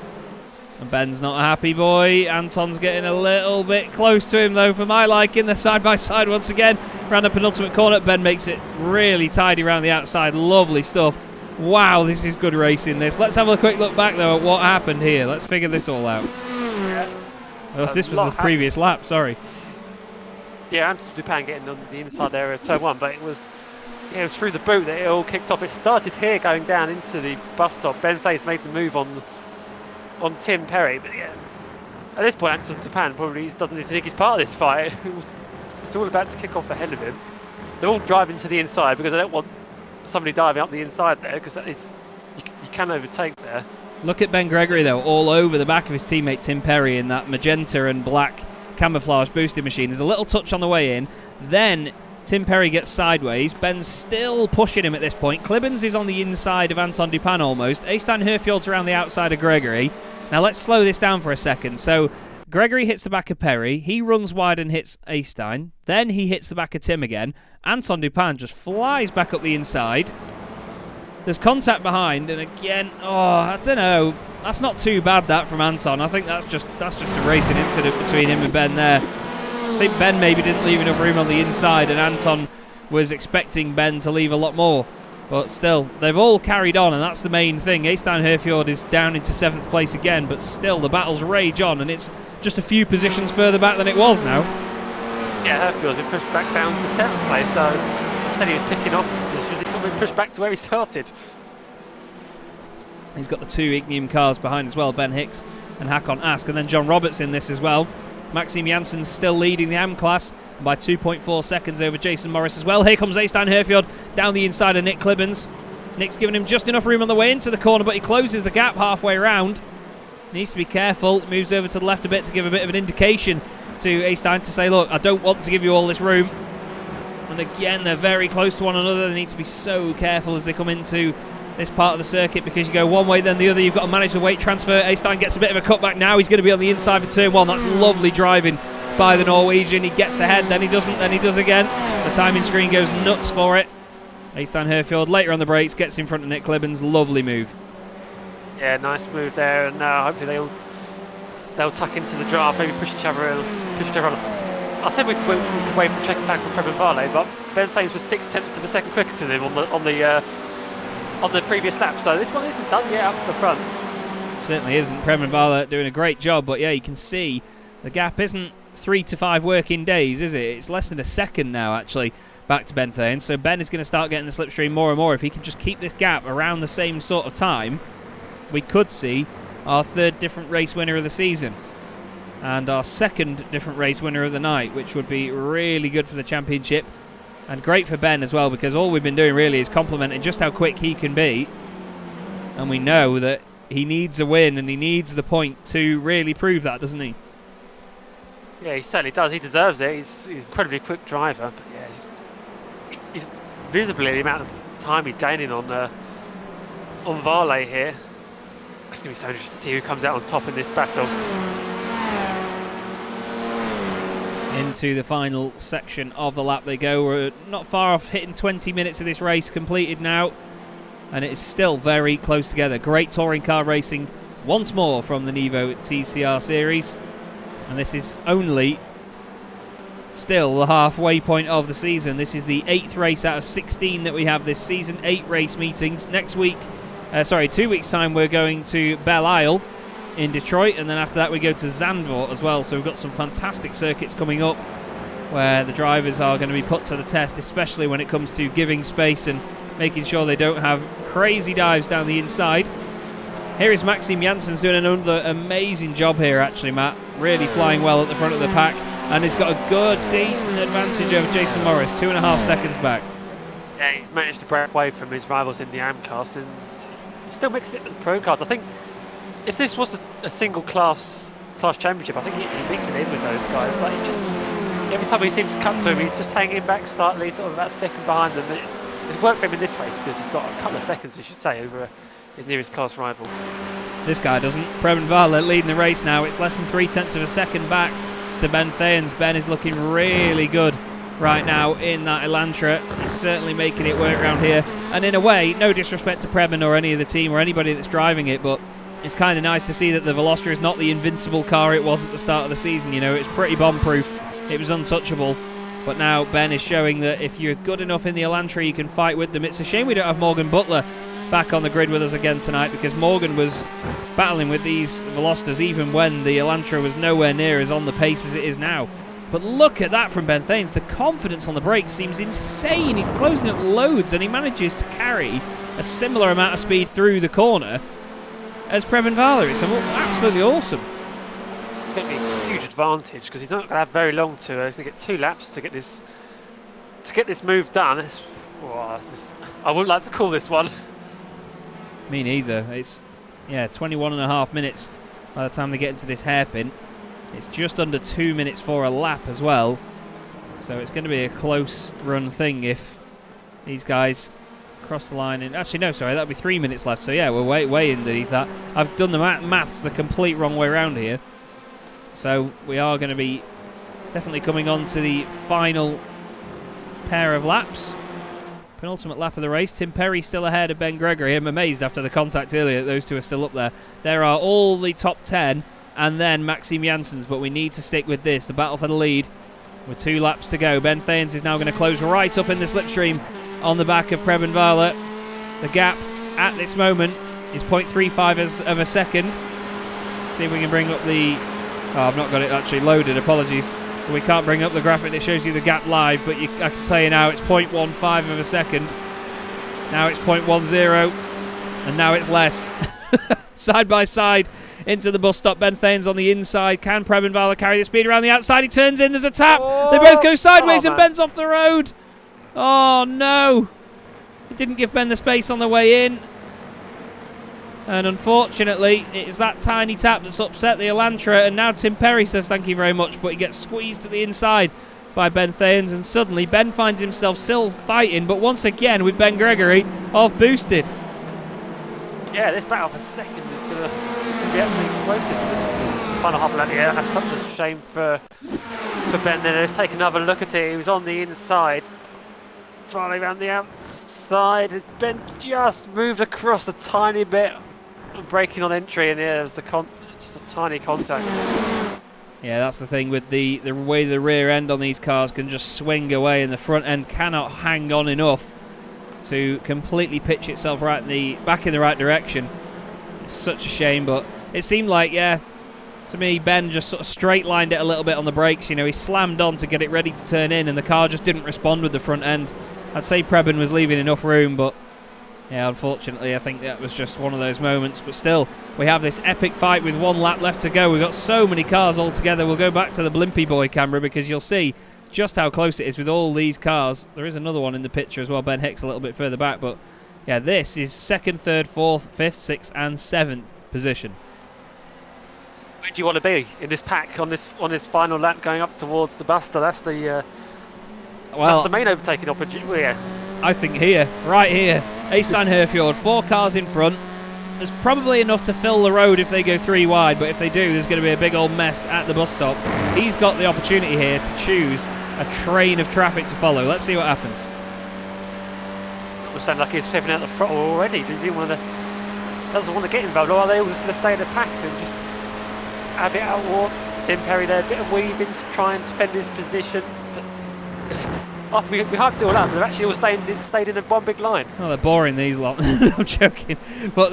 S3: And Ben's not a happy boy. Anton's getting a little bit close to him, though, for my liking. They're side by side once again. Around the penultimate corner. Ben makes it really tidy around the outside. Lovely stuff. Wow, this is good racing, this. Let's have a quick look back, though, at what happened here. Let's figure this all out.
S5: Yeah.
S3: Oh, this was the previous lap, sorry.
S5: Yeah, Anton Dupin getting on the inside there at turn 1, but it was through the boot that it all kicked off. It started here going down into the bus stop. Ben Faye's made the move on Tim Perry, but yeah, at this point Anton Dupin probably doesn't even think he's part of this fight. It's all about to kick off ahead of him. They're all driving to the inside because they don't want somebody diving up the inside there, because you can overtake there.
S3: Look at Ben Gregory, though, all over the back of his teammate Tim Perry in that magenta and black camouflage boosting machine. There's a little touch on the way in, then Tim Perry gets sideways. Ben's still pushing him at this point. Clibbens is on the inside of Anton Dupin almost. Eystein Herfield's around the outside of Gregory. Now let's slow this down for a second. So Gregory hits the back of Perry. He runs wide and hits Eystein. Then he hits the back of Tim again. Anton Dupin just flies back up the inside. There's contact behind, and again, I don't know. That's not too bad, that, from Anton. I think that's just a racing incident between him and Ben there. I think Ben maybe didn't leave enough room on the inside, and Anton was expecting Ben to leave a lot more. But still, they've all carried on, and that's the main thing. Eystein Herfield is down into 7th place again, but still the battles rage on, and it's just a few positions further back than it was now.
S5: Yeah, Herfield's been pushed back down to 7th place, so instead he was picking off positions, he's been pushed back to where he started.
S3: He's got the 2 Ignium cars behind as well, Ben Hicks and Hakon Ask, and then John Roberts in this as well. Maxime Jansen's still leading the AM class by 2.4 seconds over Jason Morris as well. Here comes Eystein Herfield down the inside of Nick Clibbens. Nick's giving him just enough room on the way into the corner, but he closes the gap halfway around. Needs to be careful. Moves over to the left a bit to give a bit of an indication to Eystein to say, look, I don't want to give you all this room. And again, they're very close to one another. They need to be so careful as they come into this part of the circuit, because you go one way then the other. You've got to manage the weight transfer. Eystein gets a bit of a cutback now. He's going to be on the inside for turn 1. That's lovely driving by the Norwegian. He gets ahead, then he doesn't, then he does again. The timing screen goes nuts for it. Eystein Herfield later on the brakes gets in front of Nick Clibbens. Lovely move.
S5: Yeah, nice move there, and hopefully they'll tuck into the draft, maybe push each other on. I said we could wait for checking back from Preben Varley, but Ben Flames was 0.6 of a second quicker than him on the previous lap, so this one isn't done yet up to the front.
S3: Certainly isn't. Preben Varley doing a great job, but yeah, you can see the gap isn't 3 to 5 working days, is it? It's less than a second now, actually, back to Ben Thain. So Ben is going to start getting the slipstream more and more. If he can just keep this gap around the same sort of time, we could see our 3rd different race winner of the season and our 2nd different race winner of the night, which would be really good for the championship and great for Ben as well, because all we've been doing really is complimenting just how quick he can be, and we know that he needs a win and he needs the point to really prove that, doesn't he?
S5: Yeah, he certainly does. He deserves it. He's an incredibly quick driver, but yeah, he's visibly the amount of time he's gaining on Varley here. It's going to be so interesting to see who comes out on top in this battle.
S3: Into the final section of the lap they go. We're not far off hitting 20 minutes of this race completed now, and it is still very close together. Great touring car racing once more from the NEVO TCR Series, and this is only still the halfway point of the season. This is the 8th race out of 16 that we have this season. 8 race meetings. Next week, 2 weeks time, we're going to Belle Isle in Detroit, and then after that we go to Zandvoort as well. So we've got some fantastic circuits coming up where the drivers are going to be put to the test, especially when it comes to giving space and making sure they don't have crazy dives down the inside. Here is Maxime Janssens doing another amazing job here, actually, Matt. Really flying well at the front of the pack, and he's got a good, decent advantage over Jason Morris, 2.5 seconds back.
S5: Yeah, he's managed to break away from his rivals in the AM class, and he's still mixing it with the pro cars. I think if this was a single class championship, I think he'd be mixing it in with those guys, but he just, every time he seems to cut to him, he's just hanging back slightly, sort of about a second behind them. It's worked for him in this race because he's got a couple of seconds, I should say, over his nearest class rival.
S3: This guy doesn't. Preben Valle leading the race now. It's less than 0.3 of a second back to Ben Thayens. Ben is looking really good right now in that Elantra. He's certainly making it work around here. And in a way, no disrespect to Preben or any of the team or anybody that's driving it, but it's kind of nice to see that the Veloster is not the invincible car it was at the start of the season. You know, it's pretty bomb-proof. It was untouchable. But now Ben is showing that if you're good enough in the Elantra, you can fight with them. It's a shame we don't have Morgan Butler back on the grid with us again tonight, because Morgan was battling with these Velosters even when the Elantra was nowhere near as on the pace as it is now. But look at that from Ben Thayens. The confidence on the brakes seems insane. He's closing up loads and he manages to carry a similar amount of speed through the corner as Preben Valle. It's absolutely awesome.
S5: It's going to be a huge advantage because he's not going to have very long to. He's going to get 2 laps to get this move done. I wouldn't like to call this one.
S3: Me neither. It's 21.5 minutes by the time they get into this hairpin. It's just under 2 minutes for a lap as well. So it's going to be a close run thing if these guys cross the line. Actually, no, sorry, that'll be 3 minutes left. So yeah, we're way underneath that. I've done the maths the complete wrong way around here. So we are going to be definitely coming on to the final pair of laps. Penultimate lap of the race. Tim Perry still ahead of Ben Gregory. I'm amazed after the contact earlier that those two are still up there. There are all the top 10 and then Maxime Janssens, but we need to stick with this. The battle for the lead with 2 laps to go. Ben Thayens is now going to close right up in the slipstream on the back of Preben Valle. The gap at this moment is 0.35 of a second. See if we can bring up the... Oh, I've not got it actually loaded, apologies. We can't bring up the graphic that shows you the gap live, but I can tell you now it's 0.15 of a second. Now it's 0.10, and now it's less. Side by side into the bus stop. Ben Thayens on the inside. Can Preben Valle carry the speed around the outside? He turns in. There's a tap.
S5: Oh,
S3: they both go sideways and Ben's off the road. Oh, no. He didn't give Ben the space on the way in. And unfortunately, it's that tiny tap that's upset the Elantra. And now Tim Perry says thank you very much, but he gets squeezed to the inside by Ben Thayens. And suddenly, Ben finds himself still fighting, but once again with Ben Gregory off boosted.
S5: Yeah, this battle for second is going to be absolutely explosive. This final half of that, yeah, that's such a shame for Ben. Then let's take another look at it. He was on the inside, finally around the outside. Ben just moved across a tiny bit, braking on entry, and yeah, there was just a tiny contact.
S3: Yeah, that's the thing with the way the rear end on these cars can just swing away, and the front end cannot hang on enough to completely pitch itself back in the right direction. It's such a shame, but it seemed like, yeah, to me, Ben just sort of straight lined it a little bit on the brakes. You know, he slammed on to get it ready to turn in, and the car just didn't respond with the front end. I'd say Preben was leaving enough room, but yeah, unfortunately, I think that was just one of those moments. But still, we have this epic fight with 1 lap left to go. We've got so many cars all together. We'll go back to the Blimpy Boy camera because you'll see just how close it is with all these cars. There is another one in the picture as well. Ben Hicks a little bit further back, but yeah, this is 2nd, 3rd, 4th, 5th, 6th, and 7th position.
S5: Where do you want to be in this pack on this final lap going up towards the Buster? That's the main overtaking opportunity. Yeah.
S3: I think here, right here, Eystein Herfjord, 4 cars in front. There's probably enough to fill the road if they go 3 wide, but if they do, there's going to be a big old mess at the bus stop. He's got the opportunity here to choose a train of traffic to follow. Let's see what happens.
S5: It sounds like he's flipping out the throttle already. Doesn't want to get involved, or are they all just going to stay in the pack and just have it out war? Tim Perry there, a bit of weaving to try and defend his position. But after we hyped it all up, they've actually all stayed in one big line.
S3: Oh, they're boring, these lot. I'm joking. But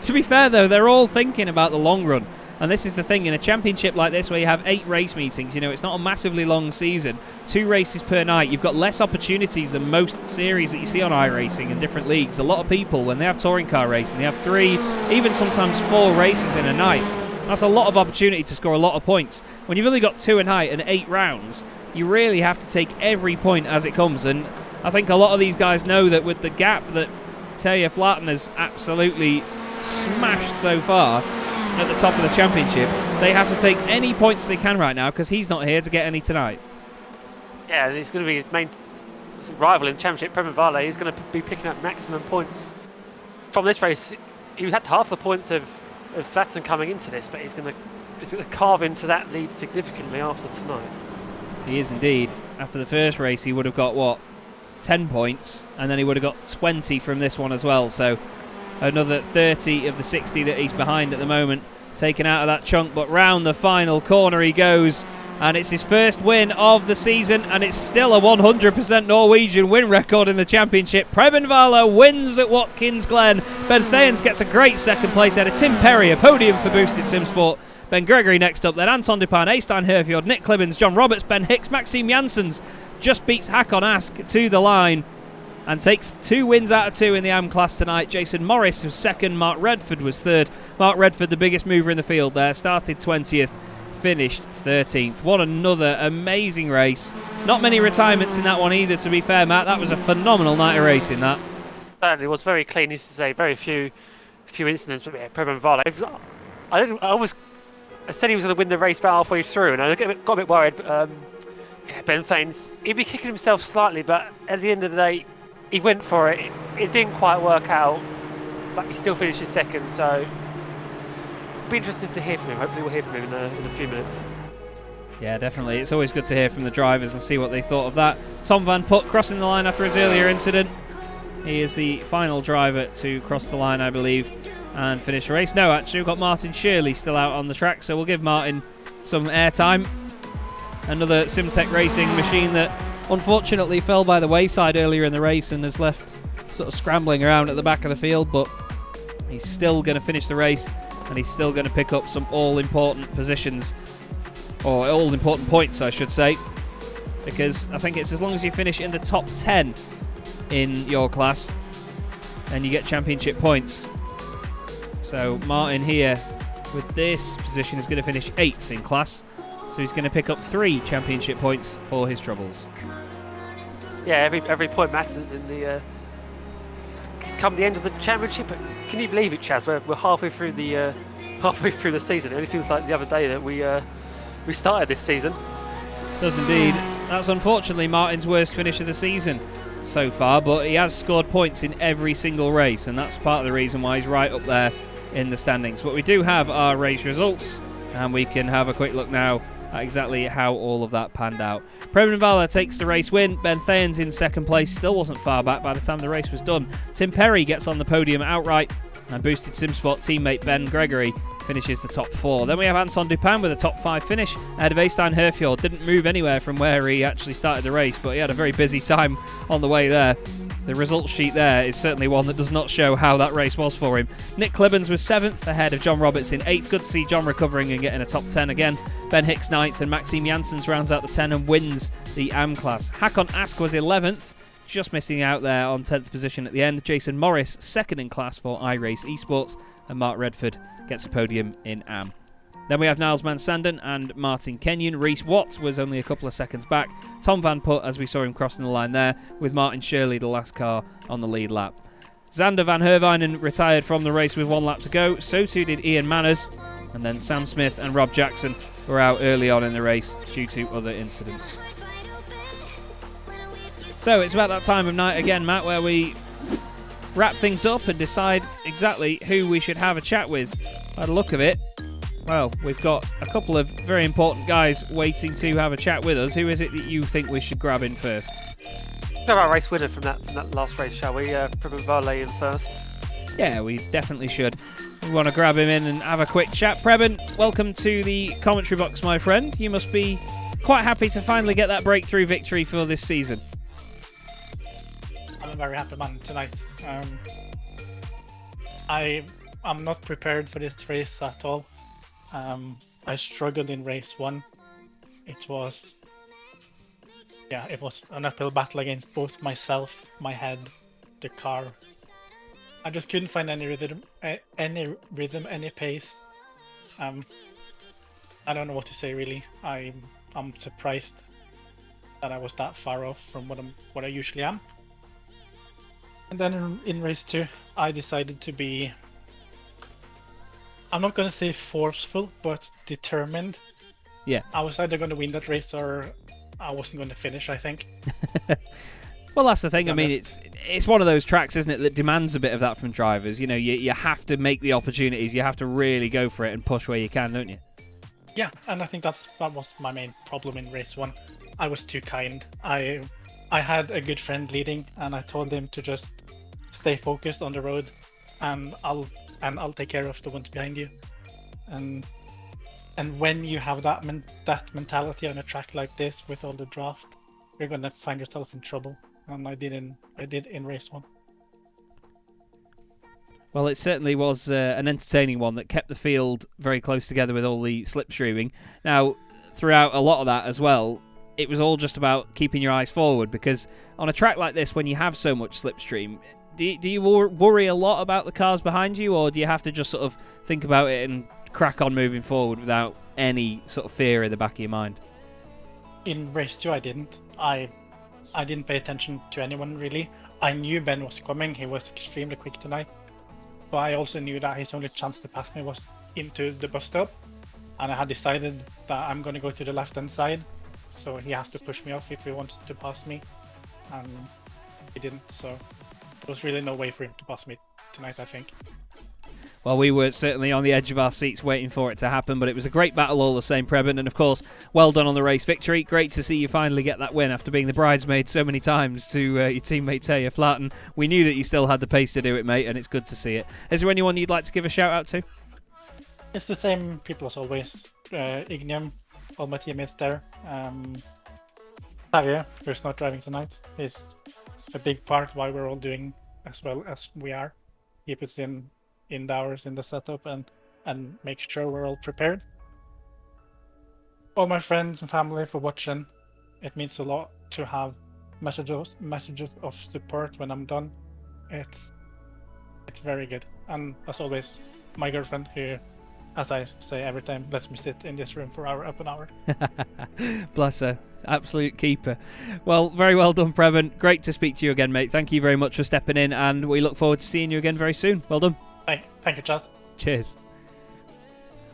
S3: to be fair, though, they're all thinking about the long run. And this is the thing, in a championship like this where you have 8 race meetings, it's not a massively long season, 2 races per night, you've got less opportunities than most series that you see on iRacing and different leagues. A lot of people, when they have touring car racing, they have 3, even sometimes 4 races in a night. That's a lot of opportunity to score a lot of points. When you've only got 2 a night and 8 rounds, you really have to take every point as it comes. And I think a lot of these guys know that with the gap that Terje Flaten has absolutely smashed so far at the top of the championship, they have to take any points they can right now because he's not here to get any tonight.
S5: Yeah, and he's going to be his main rival in the championship, Preben Vale. He's going to be picking up maximum points from this race. He had half the points of Flaten coming into this, but he's going to carve into that lead significantly after tonight.
S3: He is indeed. After the first race, he would have got 10 points, and then he would have got 20 from this one as well. So another 30 of the 60 that he's behind at the moment, taken out of that chunk. But round the final corner he goes, and it's his first win of the season, and it's still a 100% Norwegian win record in the championship. Preben Vale wins at Watkins Glen. Ben Thayens gets a great second place out of Tim Perry, a podium for Boosted Sim Sport. Ben Gregory next up, then Anton Dupin, Eystein Herfjord, Nick Clibbins, John Roberts, Ben Hicks, Maxime Janssens just beats Hakon Ask to the line and takes 2 wins out of 2 in the AM class tonight. Jason Morris was second, Mark Redford was third. Mark Redford, the biggest mover in the field there, started 20th, finished 13th. What another amazing race. Not many retirements in that one either, to be fair, Matt. That was a phenomenal night of racing, that.
S5: Certainly was very clean, needs to say, very few incidents, but yeah, Preben Vale. I said he was going to win the race about halfway through, and I got a bit worried. Ben Thayens, he'd be kicking himself slightly, but at the end of the day, he went for it. It didn't quite work out, but he still finished his second, so it'll be interesting to hear from him. Hopefully we'll hear from him in a few minutes.
S3: Yeah, definitely. It's always good to hear from the drivers and see what they thought of that. Tom Van Putt crossing the line after his earlier incident. He is the final driver to cross the line, I believe, and finish the race. No, actually, we've got Martin Shirley still out on the track, so we'll give Martin some airtime. Another Simtech Racing machine that unfortunately fell by the wayside earlier in the race and has left sort of scrambling around at the back of the field, but he's still going to finish the race and he's still going to pick up some all-important positions, or all-important points, I should say, because I think it's as long as you finish in the top 10 in your class and you get championship points. So Martin here with this position is going to finish 8th in class, so he's going to pick up 3 championship points for his troubles.
S5: Yeah, every point matters in the come the end of the championship. Can you believe it, Chaz? We're halfway through the season. It only feels like the other day that we started this season.
S3: Does indeed. That's unfortunately Martin's worst finish of the season so far, but he has scored points in every single race, and that's part of the reason why he's right up there in the standings. But we do have our race results, and we can have a quick look now at exactly how all of that panned out. Preben Vale takes the race win. Ben Thayens in second place, still wasn't far back by the time the race was done. Tim Perry gets on the podium outright, and Boosted SimSport teammate Ben Gregory finishes the top 4. Then we have Anton Dupin with a top 5 finish ahead of Eystein Herfjord. Didn't move anywhere from where he actually started the race, but he had a very busy time on the way there. The results sheet there is certainly one that does not show how that race was for him. Nick Clibbins was 7th ahead of John Roberts in 8th. Good to see John recovering and getting a top 10 again. Ben Hicks 9th, and Maxime Janssens rounds out the 10 and wins the AM class. Hakon Ask was 11th, just missing out there on 10th position at the end. Jason Morris 2nd in class for iRace Esports, and Mark Redford gets a podium in AM. Then we have Niles Mansanden and Martin Kenyon. Reese Watts was only a couple of seconds back. Tom Van Putt, as we saw him crossing the line there, with Martin Shirley, the last car, on the lead lap. Xander Van Herwijnen retired from the race with 1 lap to go. So too did Ian Manners. And then Sam Smith and Rob Jackson were out early on in the race due to other incidents. So it's about that time of night again, Matt, where we wrap things up and decide exactly who we should have a chat with. By the look of it, well, we've got a couple of very important guys waiting to have a chat with us. Who is it that you think we should grab in first?
S5: Grab our race winner from that last race, shall we? Preben Vale in first.
S3: Yeah, we definitely should. We want to grab him in and have a quick chat. Preben, welcome to the commentary box, my friend. You must be quite happy to finally get that breakthrough victory for this season.
S6: I'm a very happy man tonight. I'm not prepared for this race at all. I struggled in race 1. It was an uphill battle against both myself, my head, the car. I just couldn't find any rhythm, any pace. I don't know what to say really. I'm surprised that I was that far off from what I usually am. And then in race 2, I decided to be, I'm not going to say forceful, but determined.
S3: Yeah.
S6: I was either going to win that race or I wasn't going to finish, I think.
S3: Well, that's the thing. I mean, it's one of those tracks, isn't it, that demands a bit of that from drivers. You know, you have to make the opportunities. You have to really go for it and push where you can, don't you?
S6: Yeah, and I think that was my main problem in race 1. I was too kind. I had a good friend leading, and I told him to just stay focused on the road, and I'll take care of the ones behind you. And when you have that mentality on a track like this with all the draft, you're gonna find yourself in trouble. And I did in race 1.
S3: Well, it certainly was an entertaining one that kept the field very close together with all the slipstreaming. Now, throughout a lot of that as well, it was all just about keeping your eyes forward, because on a track like this, when you have so much slipstream, do you worry a lot about the cars behind you, or do you have to just sort of think about it and crack on moving forward without any sort of fear in the back of your mind?
S6: In race 2, I didn't. I didn't pay attention to anyone really. I knew Ben was coming. He was extremely quick tonight. But I also knew that his only chance to pass me was into the bus stop. And I had decided that I'm going to go to the left-hand side. So he has to push me off if he wants to pass me. And he didn't, so there was really no way for him to pass me tonight, I think.
S3: Well, we were certainly on the edge of our seats waiting for it to happen, but it was a great battle all the same, Preben, and of course, well done on the race victory. Great to see you finally get that win after being the bridesmaid so many times to your teammate Taya Flatten. We knew that you still had the pace to do it, mate, and it's good to see it. Is there anyone you'd like to give a shout out to?
S6: It's the same people as always. Ignium, all my teammates there. Javier, who's not driving tonight, is a big part why we're all doing as well as we are. He puts in the hours in the setup and make sure we're all prepared. All my friends and family for watching. It means a lot to have messages of support when I'm done. It's very good. And as always, my girlfriend, who, as I say every time, lets me sit in this room for up an hour.
S3: Bless her. Absolute keeper. Well, very well done, Preben. Great to speak to you again, mate. Thank you very much for stepping in, and we look forward to seeing you again very soon. Well done.
S6: Thank you, Chaz.
S3: Cheers.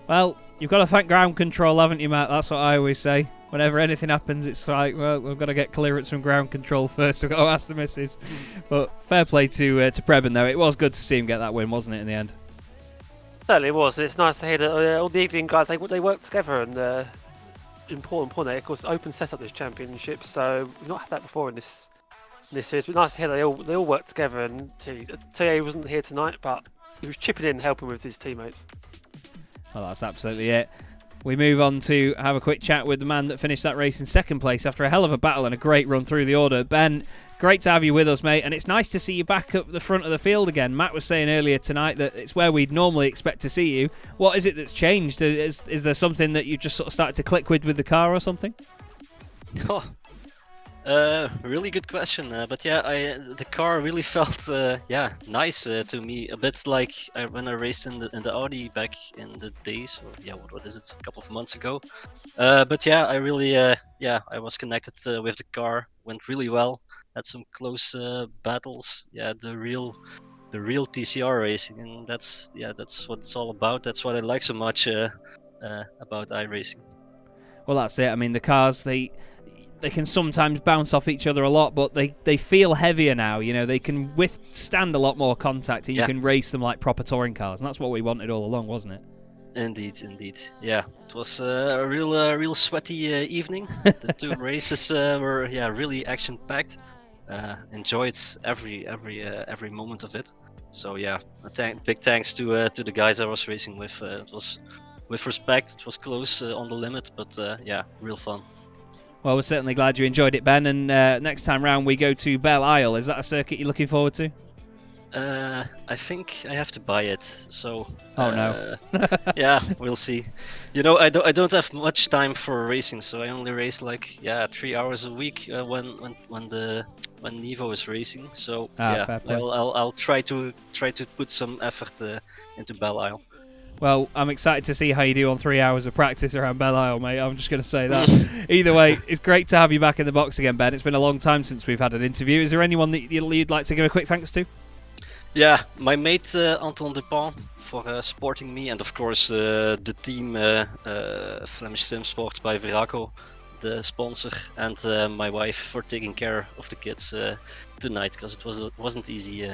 S3: Well, you've got to thank ground control, haven't you, Matt? That's what I always say. Whenever anything happens, it's like, well, we've got to get clearance from ground control first. We've got to ask the missus. But fair play to Preben, though. It was good to see him get that win, wasn't it, in the end?
S5: Certainly was. It's nice to hear that all the England guys, they work together, and important point there. Of course, open setup this championship, so we've not had that before in this series. But nice to hear they all work together. And Tia wasn't here tonight, but he was chipping in, helping with his teammates.
S3: Well, that's absolutely it. We move on to have a quick chat with the man that finished that race in second place after a hell of a battle and a great run through the order. Ben, great to have you with us, mate, and it's nice to see you back up the front of the field again. Matt was saying earlier tonight that it's where we'd normally expect to see you. What is it that's changed? Is there something that you just sort of started to click with the car or something?
S7: Really good question, but yeah, the car really felt nice to me, a bit like when I raced in the Audi back in the days, or yeah, what is it, a couple of months ago. But yeah, I really I was connected with the car, went really well, had some close battles. Yeah, the real TCR racing, and that's what it's all about. That's what I like so much about iRacing.
S3: Well, that's it. I mean, the cars, they can sometimes bounce off each other a lot, but they feel heavier now. You know, they can withstand a lot more contact, and you can race them like proper touring cars, and that's what we wanted all along, wasn't it?
S7: Indeed. Yeah, it was a real sweaty evening. The two races were really action-packed. Enjoyed every moment of it. So yeah, big thanks to the guys I was racing with. It was with respect. It was close on the limit, but real fun.
S3: Well, we're certainly glad you enjoyed it, Ben, and next time round we go to Belle Isle. Is that a circuit you're looking forward to?
S7: I think I have to buy it. So.
S3: Oh no.
S7: Yeah, we'll see. You know, I don't have much time for racing, so I only race like 3 hours a week when NEVO is racing. So
S3: fair play.
S7: I'll try to put some effort into Belle Isle.
S3: Well, I'm excited to see how you do on 3 hours of practice around Belle Isle, mate. I'm just going to say that. Either way, it's great to have you back in the box again, Ben. It's been a long time since we've had an interview. Is there anyone that you'd like to give a quick thanks to?
S7: Yeah, my mate Anton Dupont for supporting me, and of course the team Flemish Simsport by Veraco, the sponsor, and my wife for taking care of the kids tonight, because it wasn't easy.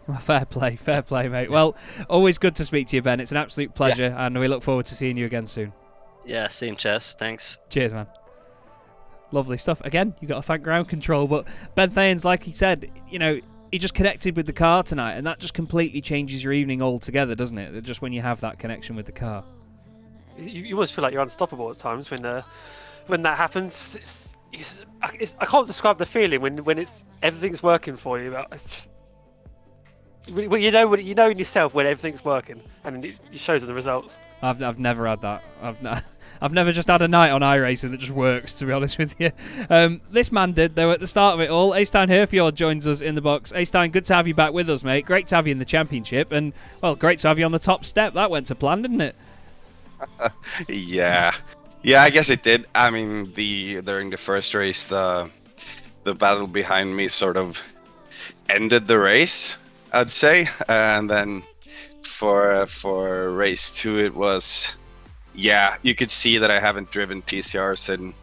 S3: Well, fair play, mate. Well, always good to speak to you, Ben. It's an absolute pleasure, and we look forward to seeing you again soon.
S7: Yeah, same, Chaz. Thanks.
S3: Cheers, man. Lovely stuff. Again, you got to thank ground control, but Ben Thanes, like he said, you know, he just connected with the car tonight, and that just completely changes your evening altogether, doesn't it? Just when you have that connection with the car.
S5: You almost feel like you're unstoppable at times when that happens. I can't describe the feeling when everything's working for you. Well, you know in yourself when everything's working, and it shows in the results.
S3: I've never had that. I've never just had a night on iRacing that just works, to be honest with you. This man did, though, at the start of it all. Eystein Herfjord joins us in the box. Eystein, good to have you back with us, mate. Great to have you in the championship, and, well, great to have you on the top step. That went to plan, didn't it?
S8: Yeah, I guess it did. I mean, during the first race, the battle behind me sort of ended the race, I'd say, and then for race 2 it was, you could see that I haven't driven TCRs in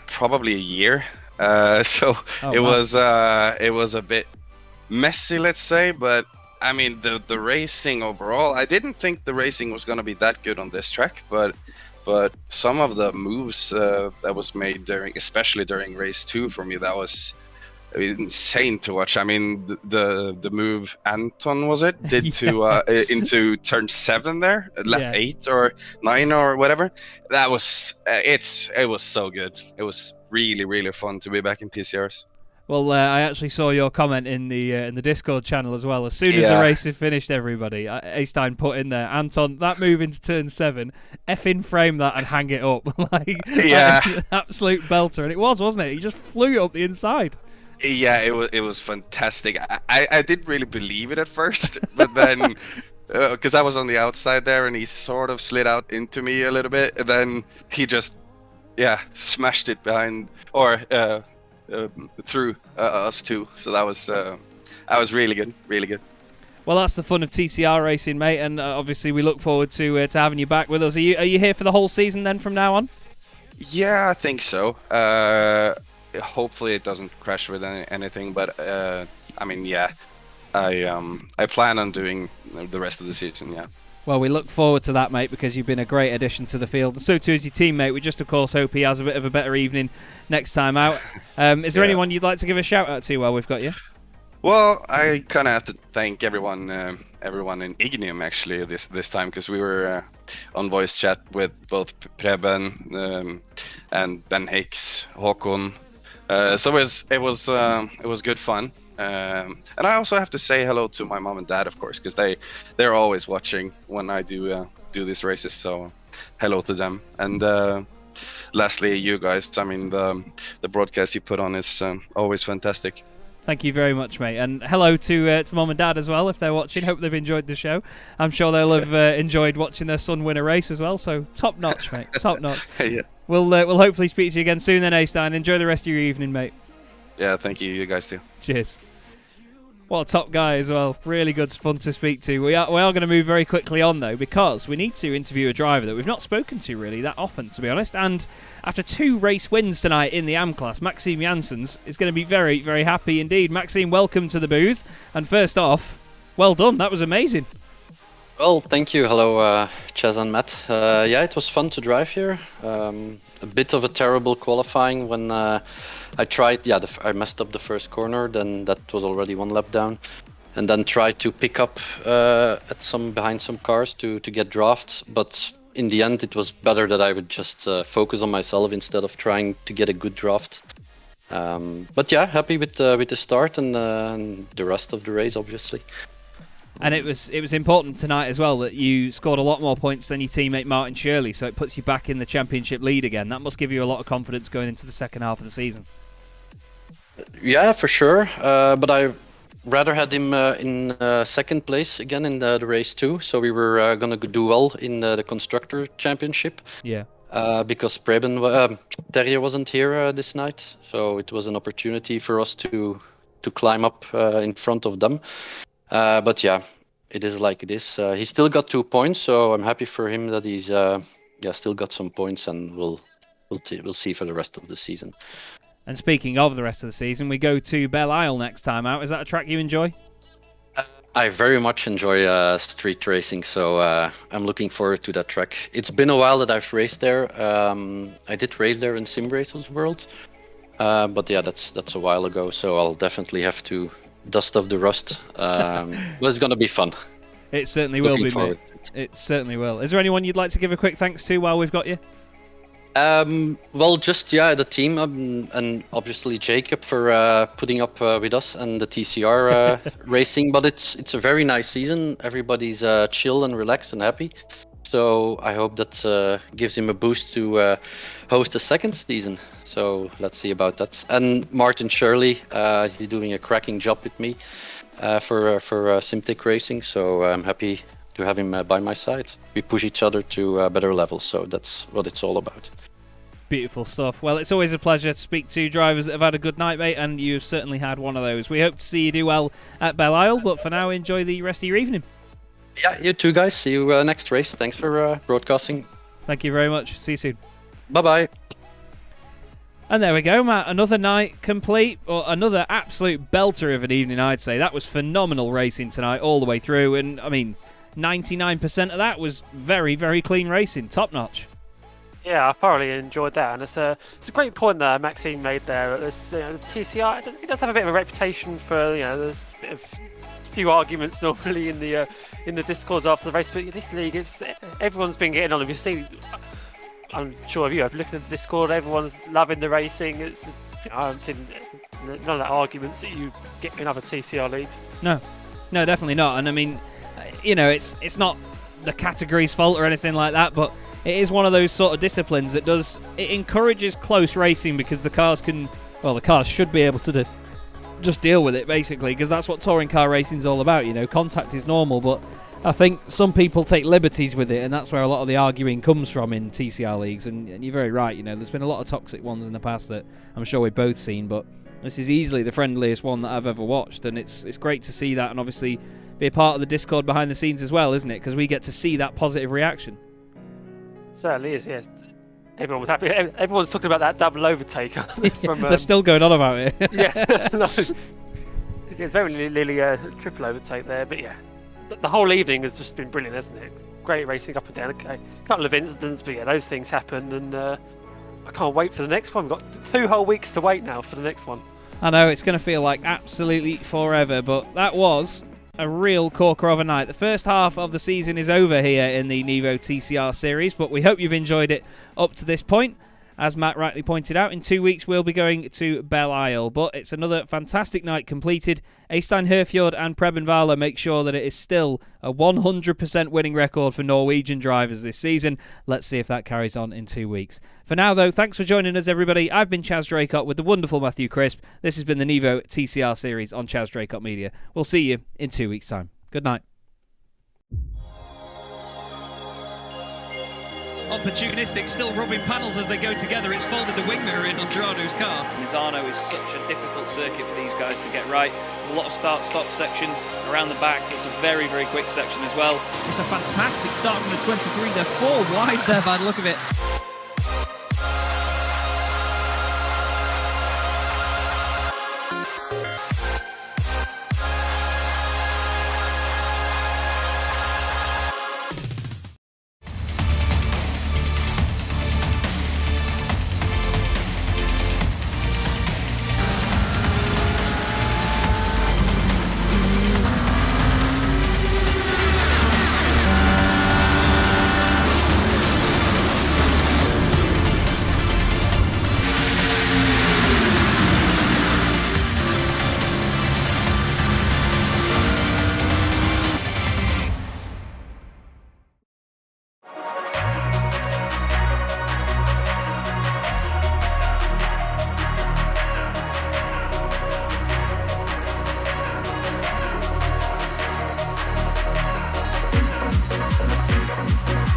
S8: probably a year, so it was a bit messy, let's say, but I mean the racing overall, I didn't think the racing was going to be that good on this track, but some of the moves that was made especially during race 2 for me, that was insane to watch. I mean, the move Anton did into turn 7 there, lap 8 or 9 or whatever. That was it was so good. It was really, really fun to be back in TCRs.
S3: Well, I actually saw your comment in the Discord channel as well. As soon as the race is finished, everybody, Eystein put in there, Anton, that move into turn 7, effing frame that and hang it up. like absolute belter, and it was, wasn't it? He just flew it up the inside.
S8: Yeah, it was fantastic. I didn't really believe it at first, but then because I was on the outside there and he sort of slid out into me a little bit, and then he just smashed it behind or through us too. So that was really good, really good.
S3: Well, that's the fun of TCR racing, mate, and obviously we look forward to having you back with us. Are you here for the whole season then from now on?
S8: Yeah, I think so. Hopefully it doesn't crash with anything, but I mean, I plan on doing the rest of the season.
S3: Well, we look forward to that, mate, because you've been a great addition to the field, and so too is your teammate. We just, of course, hope he has a bit of a better evening next time out. Is there anyone you'd like to give a shout out to while we've got you?
S8: Well, I kind of have to thank everyone in Ignium actually this time, because we were on voice chat with both Preben and Ben Hicks, Håkon. So it was good fun, and I also have to say hello to my mom and dad, of course, because they're always watching when I do these races. So hello to them, and lastly, you guys. I mean, the broadcast you put on is always fantastic.
S3: Thank you very much, mate, and hello to mom and dad as well if they're watching. Hope they've enjoyed the show. I'm sure they'll have enjoyed watching their son win a race as well. So top notch, mate, top notch.
S8: Yeah.
S3: We'll hopefully speak to you again soon then, Eystein. Enjoy the rest of your evening, mate.
S8: Yeah, thank you. You guys too.
S3: Cheers. What a top guy as well. Really good fun to speak to. We are going to move very quickly on, though, because we need to interview a driver that we've not spoken to really that often, to be honest. And after 2 race wins tonight in the AM class, Maxime Janssens is going to be very, very happy indeed. Maxime, welcome to the booth. And first off, well done. That was amazing.
S9: Well, thank you. Hello, Chaz and Matt. It was fun to drive here. A bit of a terrible qualifying when I tried. I messed up the first corner. Then that was already 1 lap down, and then tried to pick up behind some cars to get drafts. But in the end, it was better that I would just focus on myself instead of trying to get a good draft. But yeah, happy with the start and the rest of the race, obviously.
S3: And it was important tonight as well that you scored a lot more points than your teammate Martin Shirley, so it puts you back in the championship lead again. That must give you a lot of confidence going into the second half of the season.
S9: Yeah, for sure. But I rather had him in second place again in the race 2, so we were gonna do well in the constructor championship.
S3: Yeah.
S9: Because Terje wasn't here this night, so it was an opportunity for us to climb up in front of them. But yeah, it is like it is. He still got 2 points, so I'm happy for him that he's still got some points, and we'll see for the rest of the season.
S3: And speaking of the rest of the season, we go to Belle Isle next time out. Is that a track you enjoy?
S9: I very much enjoy street racing, so I'm looking forward to that track. It's been a while that I've raced there. I did race there in Simracersworld, but yeah, that's a while ago, so I'll definitely have to dust off the rust. But it's going to be fun.
S3: It certainly will be, mate. It certainly will. Is there anyone you'd like to give a quick thanks to while we've got you?
S9: Well, just the team, and obviously Jacob for putting up with us and the TCR racing. But it's a very nice season. Everybody's chill and relaxed and happy. So I hope that gives him a boost to host a second season. So let's see about that. And Martin Shirley, he's doing a cracking job with me for Simtech Racing. So I'm happy to have him by my side. We push each other to a better level. So that's what it's all about.
S3: Beautiful stuff. Well, it's always a pleasure to speak to drivers that have had a good night, mate, and you've certainly had one of those. We hope to see you do well at Belle Isle, but for now, enjoy the rest of your evening.
S9: Yeah, you too, guys. See you next race. Thanks for broadcasting.
S3: Thank you very much. See you soon.
S9: Bye-bye.
S3: And there we go, Matt. Another night complete, or another absolute belter of an evening, I'd say. That was phenomenal racing tonight all the way through, and, I mean, 99% of that was very, very clean racing. Top-notch.
S5: Yeah, I thoroughly enjoyed that, and it's a great point that Maxime made there. TCR, it does have a bit of a reputation for there's a bit of few arguments normally in the discourse after the race, but this league, everyone's been getting on. If you see, I'm sure of you, I've looked at the Discord, everyone's loving the racing. It's I haven't seen none of the arguments that you get in other TCR leagues.
S3: No, definitely not. And I mean, it's not the category's fault or anything like that, but it is one of those sort of disciplines that it encourages close racing because the cars should be able to just deal with it, basically, because that's what touring car racing is all about. Contact is normal, but I think some people take liberties with it, and that's where a lot of the arguing comes from in TCR leagues. And you're very right. There's been a lot of toxic ones in the past that I'm sure we've both seen, but this is easily the friendliest one that I've ever watched, and it's great to see that, and obviously be a part of the Discord behind the scenes as well, isn't it? Because we get to see that positive reaction.
S5: Certainly is, yes. Everyone was happy. Everyone's talking about that double overtake.
S3: They're still going on about it.
S5: Yeah, no. Yeah, very nearly a triple overtake there, but yeah. The whole evening has just been brilliant, hasn't it? Great racing up and down. Okay, a couple of incidents, but yeah, those things happen, and I can't wait for the next one. We've got 2 whole weeks to wait now for the next one.
S3: I know, it's going to feel like absolutely forever, but that was a real corker of a night. The first half of the season is over here in the NEVO TCR Series, but we hope you've enjoyed it up to this point. As Matt rightly pointed out, in 2 weeks we'll be going to Belle Isle, but it's another fantastic night completed. Eystein Herfjord and Preben Vala make sure that it is still a 100% winning record for Norwegian drivers this season. Let's see if that carries on in 2 weeks. For now, though, thanks for joining us, everybody. I've been Chaz Draycott with the wonderful Matthew Crisp. This has been the NEVO TCR Series on Chaz Draycott Media. We'll see you in 2 weeks' time. Good night.
S4: Opportunistic, still rubbing panels as they go together. It's folded the wing mirror in on Gerardo's car. Misano is such a difficult circuit for these guys to get right. There's a lot of start-stop sections around the back. It's a very, very quick section as well.
S10: It's a fantastic start from the 23. They're 4 wide there by the look of it.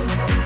S2: Bye.